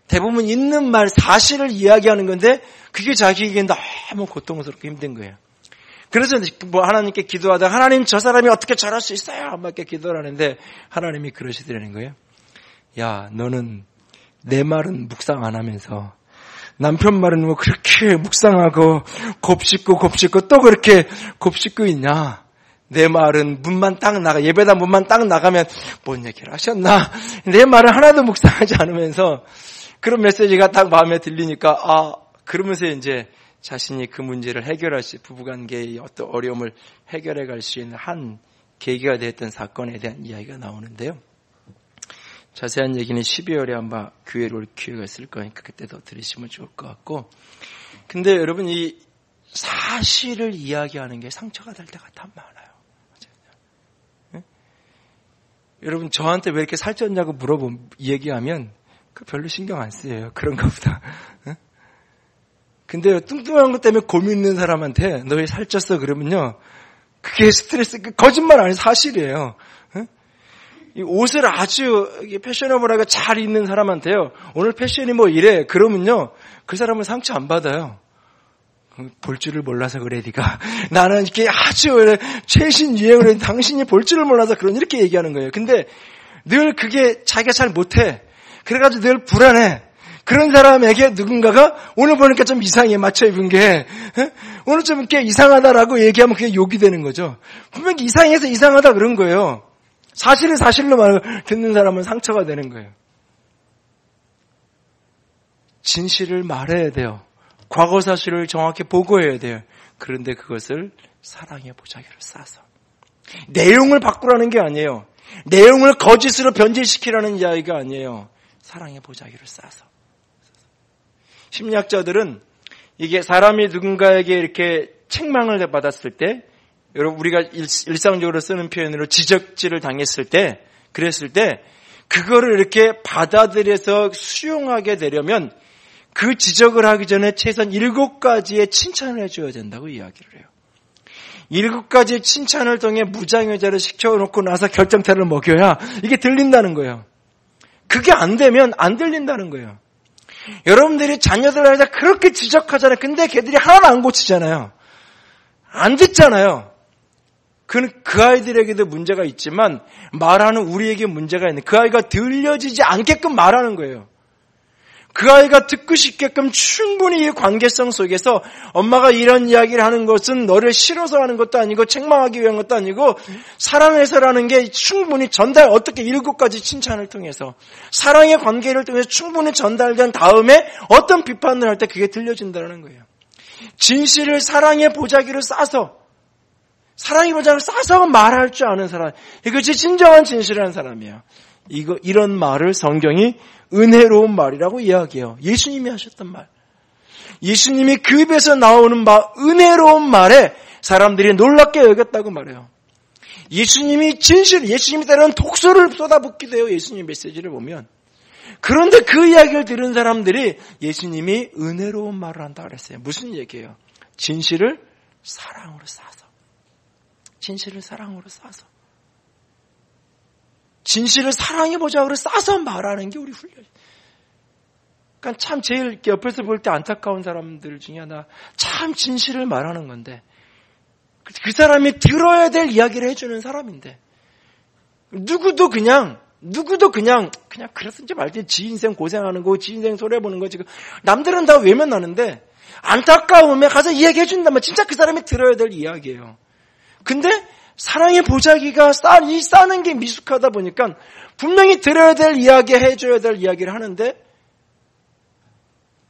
대부분 있는 말, 사실을 이야기하는 건데 그게 자기에게 너무 고통스럽고 힘든 거예요. 그래서 뭐 하나님께 기도하다가 하나님 저 사람이 어떻게 잘할 수 있어요? 막 이렇게 기도를 하는데 하나님이 그러시더라는 거예요. 야, 너는 내 말은 묵상 안 하면서 남편 말은 뭐 그렇게 묵상하고 곱씹고 또 그렇게 곱씹고 있냐? 내 말은 문만 딱 나가 예배다 문만 딱 나가면 뭔 얘기를 하셨나? 내 말을 하나도 묵상하지 않으면서 그런 메시지가 딱 마음에 들리니까 그러면서 이제 자신이 그 문제를 부부관계의 어떤 어려움을 해결해 갈 수 있는 한 계기가 됐던 사건에 대한 이야기가 나오는데요. 자세한 얘기는 12월에 아마 교회로 올 기회가 있을 거니까 그때 더 들으시면 좋을 것 같고. 근데 여러분 이 사실을 이야기하는 게 상처가 될 때가 참 많아요. 네? 여러분 저한테 왜 이렇게 살쪘냐고 얘기하면 별로 신경 안 쓰여요. 그런가 보다. 네? 근데 뚱뚱한 것 때문에 고민 있는 사람한테 너 왜 살쪘어 그러면요. 그게 스트레스, 거짓말 아니에요. 사실이에요. 이 옷을 아주 패셔너블하게 잘 입는 사람한테요. 오늘 패션이 뭐 이래. 그러면요. 그 사람은 상처 안 받아요. 볼 줄을 몰라서 그래 네가. 나는 이렇게 아주 최신 유행을 했는데 당신이 볼 줄을 몰라서 이렇게 얘기하는 거예요. 근데 늘 그게 자기가 잘 못해. 그래가지고 늘 불안해. 그런 사람에게 누군가가 오늘 보니까 좀 이상해. 맞춰 입은 게. 오늘 좀 이렇게 이상하다라고 얘기하면 그게 욕이 되는 거죠. 분명히 이상해서 이상하다 그런 거예요. 사실을 사실로 듣는 사람은 상처가 되는 거예요. 진실을 말해야 돼요. 과거 사실을 정확히 보고해야 돼요. 그런데 그것을 사랑의 보자기로 싸서. 내용을 바꾸라는 게 아니에요. 내용을 거짓으로 변질시키라는 이야기가 아니에요. 사랑의 보자기로 싸서. 심리학자들은 이게 사람이 누군가에게 이렇게 책망을 받았을 때, 여러분 우리가 일상적으로 쓰는 표현으로 지적질을 당했을 때, 그랬을 때 그거를 이렇게 받아들여서 수용하게 되려면 그 지적을 하기 전에 최소한 7가지의 칭찬을 해줘야 된다고 이야기를 해요. 7가지의 칭찬을 통해 무장의자를 시켜놓고 나서 결정타를 먹여야 이게 들린다는 거예요. 그게 안 되면 안 들린다는 거예요. 여러분들이 자녀들을 할 때 그렇게 지적하잖아요. 근데 걔들이 하나도 안 고치잖아요. 안 듣잖아요. 그 아이들에게도 문제가 있지만 말하는 우리에게 문제가 있는, 그 아이가 들려지지 않게끔 말하는 거예요. 그 아이가 듣고 싶게끔 충분히 이 관계성 속에서 엄마가 이런 이야기를 하는 것은 너를 싫어서 하는 것도 아니고 책망하기 위한 것도 아니고 사랑해서라는 게 충분히 어떻게 7가지 칭찬을 통해서 사랑의 관계를 통해서 충분히 전달된 다음에 어떤 비판을 할 때 그게 들려진다는 거예요. 진실을 사랑의 보자기로 싸서 말할 줄 아는 사람, 이것이 진정한 진실한 사람이에요. 이런 말을 성경이 은혜로운 말이라고 이야기해요. 예수님이 하셨던 말. 예수님이 그 입에서 나오는 은혜로운 말에 사람들이 놀랍게 여겼다고 말해요. 예수님이 때로는 독소를 쏟아붓기도 해요. 예수님 메시지를 보면. 그런데 그 이야기를 들은 사람들이 예수님이 은혜로운 말을 한다 그랬어요. 무슨 얘기예요? 진실을 사랑으로 싸서. 진실을 사랑으로 싸서. 진실을 사랑해보자고 싸서 말하는 게 우리 훈련이에요. 그러니까 참 제일 옆에서 볼 때 안타까운 사람들 중에 하나, 참 진실을 말하는 건데 그 사람이 들어야 될 이야기를 해주는 사람인데 누구도 그냥 누구도 그냥 그렇든지 말든지 지 인생 고생하는 거, 지 인생 손해보는 거 지금 남들은 다 외면하는데 안타까움에 가서 이야기해 준다면 진짜 그 사람이 들어야 될 이야기예요. 근데 사랑의 보자기가 싸는 게 미숙하다 보니까 분명히 들어야 될 이야기, 해줘야 될 이야기를 하는데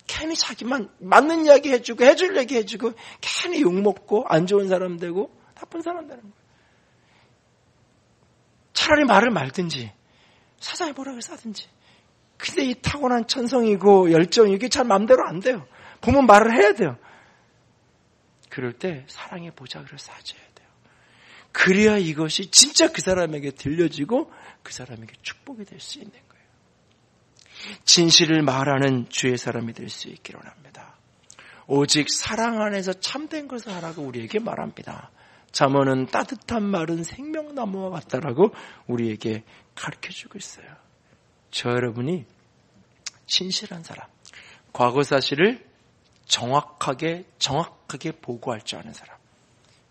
괜히 자기만 맞는 이야기 해주고 해줄 얘기 해주고 괜히 욕먹고 안 좋은 사람 되고 나쁜 사람 되는 거예요. 차라리 말을 말든지 사자에 뭐라고 싸든지. 근데 이 타고난 천성이고 열정이 이게 잘 마음대로 안 돼요. 보면 말을 해야 돼요. 그럴 때 사랑의 보자기를 싸줘야 돼요. 그래야 이것이 진짜 그 사람에게 들려지고 그 사람에게 축복이 될 수 있는 거예요. 진실을 말하는 주의 사람이 될 수 있기를 원합니다. 오직 사랑 안에서 참된 것을 하라고 우리에게 말합니다. 잠언은 따뜻한 말은 생명나무와 같다라고 우리에게 가르쳐주고 있어요. 저 여러분이 진실한 사람, 과거 사실을 정확하게 보고할 줄 아는 사람,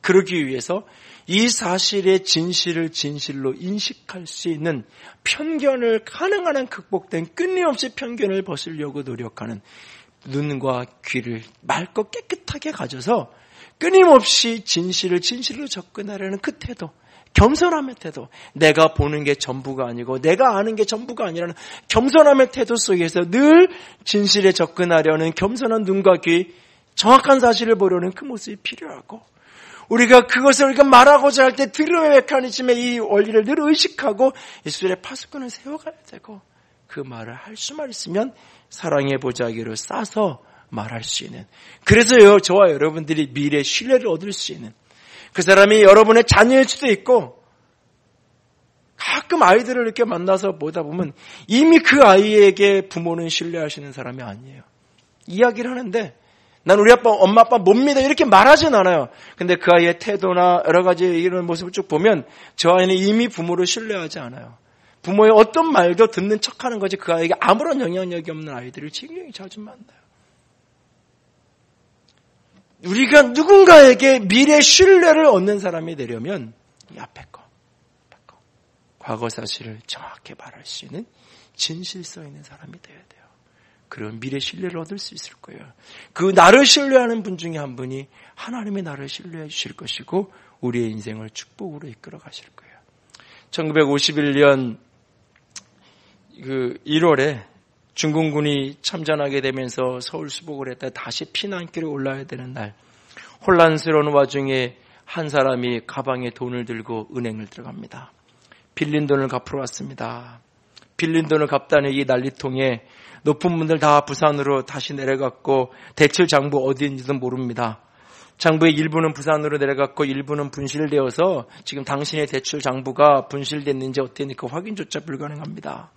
그러기 위해서 이 사실의 진실을 진실로 인식할 수 있는 편견을 가능한 한 극복된 끊임없이 편견을 벗으려고 노력하는 눈과 귀를 맑고 깨끗하게 가져서 끊임없이 진실을 진실로 접근하려는 그 태도, 겸손함의 태도, 내가 보는 게 전부가 아니고 내가 아는 게 전부가 아니라는 겸손함의 태도 속에서 늘 진실에 접근하려는 겸손한 눈과 귀, 정확한 사실을 보려는 그 모습이 필요하고, 우리가 그것을 말하고자 할 때 드럼의 메커니즘의 이 원리를 늘 의식하고 예술의 파수꾼을 세워가야 되고, 그 말을 할 수만 있으면 사랑의 보자기로 싸서 말할 수 있는, 그래서요 저와 여러분들이 미래의 신뢰를 얻을 수 있는, 그 사람이 여러분의 자녀일 수도 있고, 가끔 아이들을 이렇게 만나서 보다 보면 이미 그 아이에게 부모는 신뢰하시는 사람이 아니에요. 이야기를 하는데 난 우리 엄마 아빠 못 믿어 이렇게 말하진 않아요. 근데 그 아이의 태도나 여러 가지 이런 모습을 쭉 보면 저 아이는 이미 부모를 신뢰하지 않아요. 부모의 어떤 말도 듣는 척하는 거지 그 아이에게 아무런 영향력이 없는 아이들을 굉장히 자주 만나요. 우리가 누군가에게 미래 신뢰를 얻는 사람이 되려면 이 앞에 거, 과거 사실을 정확히 말할 수 있는 진실성 있는 사람이 되어야 돼요. 그런 미래 신뢰를 얻을 수 있을 거예요. 그 나를 신뢰하는 분 중에 한 분이 하나님의 나를 신뢰해 주실 것이고 우리의 인생을 축복으로 이끌어 가실 거예요. 1951년 1월에 중공군이 참전하게 되면서 서울 수복을 했다 다시 피난길에 올라야 되는 날, 혼란스러운 와중에 한 사람이 가방에 돈을 들고 은행을 들어갑니다. 빌린 돈을 갚으러 왔습니다. 빌린 돈을 갚다니 이 난리통에 높은 분들 다 부산으로 다시 내려갔고 대출 장부 어디인지도 모릅니다. 장부의 일부는 부산으로 내려갔고 일부는 분실되어서 지금 당신의 대출 장부가 분실됐는지 어땠는지 그 확인조차 불가능합니다.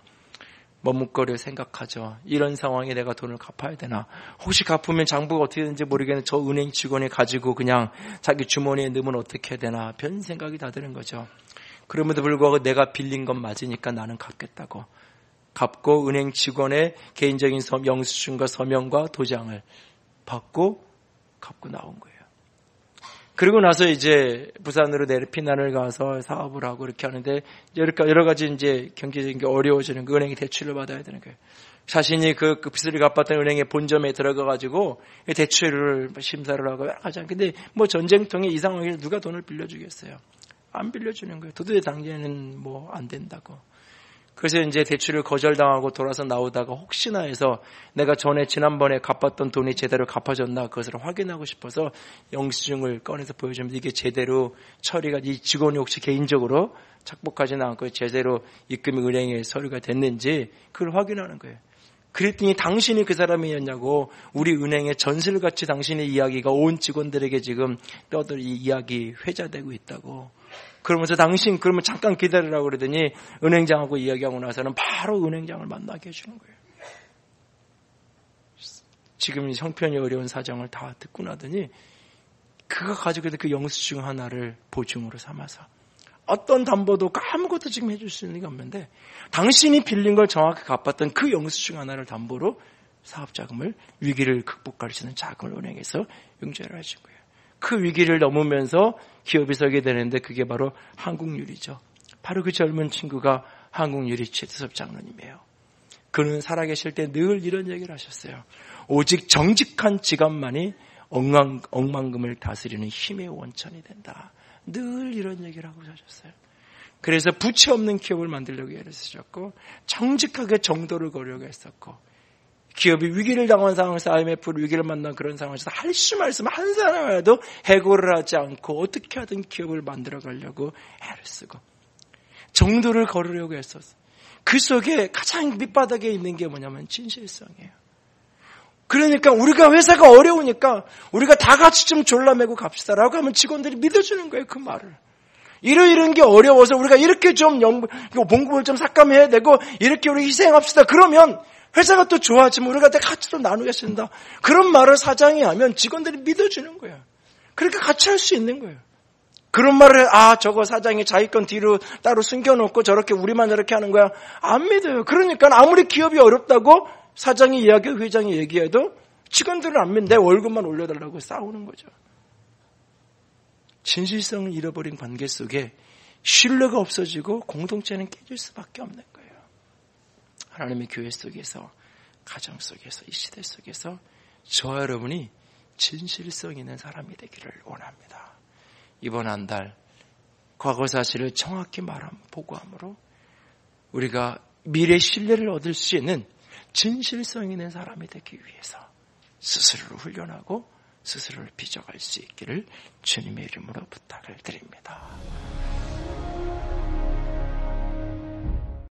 머뭇거려 생각하죠. 이런 상황에 내가 돈을 갚아야 되나? 혹시 갚으면 장부가 어떻게 되는지 모르겠는데 저 은행 직원이 가지고 그냥 자기 주머니에 넣으면 어떻게 되나? 별 생각이 다 드는 거죠. 그럼에도 불구하고 내가 빌린 건 맞으니까 나는 갚겠다고. 갚고 은행 직원의 개인적인 영수증과 서명과 도장을 받고 갚고 나온 거예요. 그리고 나서 이제 부산으로 피난을 가서 사업을 하고 이렇게 하는데 여러 가지 이제 경제적인 게 어려워지는 그 은행에 대출을 받아야 되는 거예요. 자신이 그 빚을 갚았던 은행의 본점에 들어가 가지고 대출을 심사를 하고 여러 가지. 근데 뭐 전쟁통에 이 상황에서 누가 돈을 빌려주겠어요? 안 빌려주는 거예요. 도저히 당장에는 뭐 안 된다고. 그래서 이제 대출을 거절당하고 돌아서 나오다가 혹시나 해서 내가 지난번에 갚았던 돈이 제대로 갚아졌나 그것을 확인하고 싶어서 영수증을 꺼내서 보여주면 이게 제대로 처리가, 이 직원이 혹시 개인적으로 착복하지는 않고 제대로 입금이 은행에 서류가 됐는지 그걸 확인하는 거예요. 그랬더니 당신이 그 사람이었냐고, 우리 은행에 전설같이 당신의 이야기가 온 직원들에게 지금 떠들 이 이야기 회자되고 있다고. 그러면서 당신 그러면 잠깐 기다리라고 그러더니 은행장하고 이야기하고 나서는 바로 은행장을 만나게 해주는 거예요. 지금 형편이 어려운 사정을 다 듣고 나더니 그가 가지고 있는 그 영수증 하나를 보증으로 삼아서 어떤 담보도 아무것도 지금 해줄 수 있는 게 없는데 당신이 빌린 걸 정확히 갚았던 그 영수증 하나를 담보로 사업자금을, 위기를 극복할 수 있는 자금을 은행에서 융자를 해준 거예요. 그 위기를 넘으면서 기업이 서게 되는데 그게 바로 한국유리죠. 바로 그 젊은 친구가 한국유리 최두섭 장로님이에요. 그는 살아계실 때 늘 이런 얘기를 하셨어요. 오직 정직한 지갑만이 억만금을 다스리는 힘의 원천이 된다. 늘 이런 얘기를 하고 사셨어요. 그래서 부채 없는 기업을 만들려고 애를 쓰셨고 정직하게 정도를 거려고 했었고 기업이 위기를 당한 상황에서 IMF를 위기를 만난 그런 상황에서 할 수 말씀 한 사람이라도 해고를 하지 않고 어떻게 하든 기업을 만들어 가려고 애를 쓰고 정도를 거르려고 했었어요. 그 속에 가장 밑바닥에 있는 게 뭐냐면 진실성이에요. 그러니까 우리가 회사가 어려우니까 우리가 다 같이 좀 졸라매고 갑시다라고 하면 직원들이 믿어주는 거예요. 그 말을. 이런 게 어려워서 우리가 이렇게 좀 봉급을 좀 삭감해야 되고 이렇게 우리 희생합시다. 그러면 회사가 또 좋아지면 우리가 다 같이 또 나누겠습니다. 그런 말을 사장이 하면 직원들이 믿어주는 거예요. 그러니까 같이 할 수 있는 거예요. 그런 말을 저거 사장이 자기 건 뒤로 따로 숨겨놓고 저렇게 우리만 저렇게 하는 거야. 안 믿어요. 그러니까 아무리 기업이 어렵다고 사장이 이야기하고 회장이 얘기해도 직원들은 안 믿는데 월급만 올려달라고 싸우는 거죠. 진실성을 잃어버린 관계 속에 신뢰가 없어지고 공동체는 깨질 수밖에 없는 거예요. 하나님의 교회 속에서, 가정 속에서, 이 시대 속에서 저와 여러분이 진실성 있는 사람이 되기를 원합니다. 이번 한 달 과거 사실을 정확히 보고함으로 우리가 미래 신뢰를 얻을 수 있는 진실성 있는 사람이 되기 위해서 스스로를 훈련하고 스스로를 빚어갈 수 있기를 주님의 이름으로 부탁을 드립니다.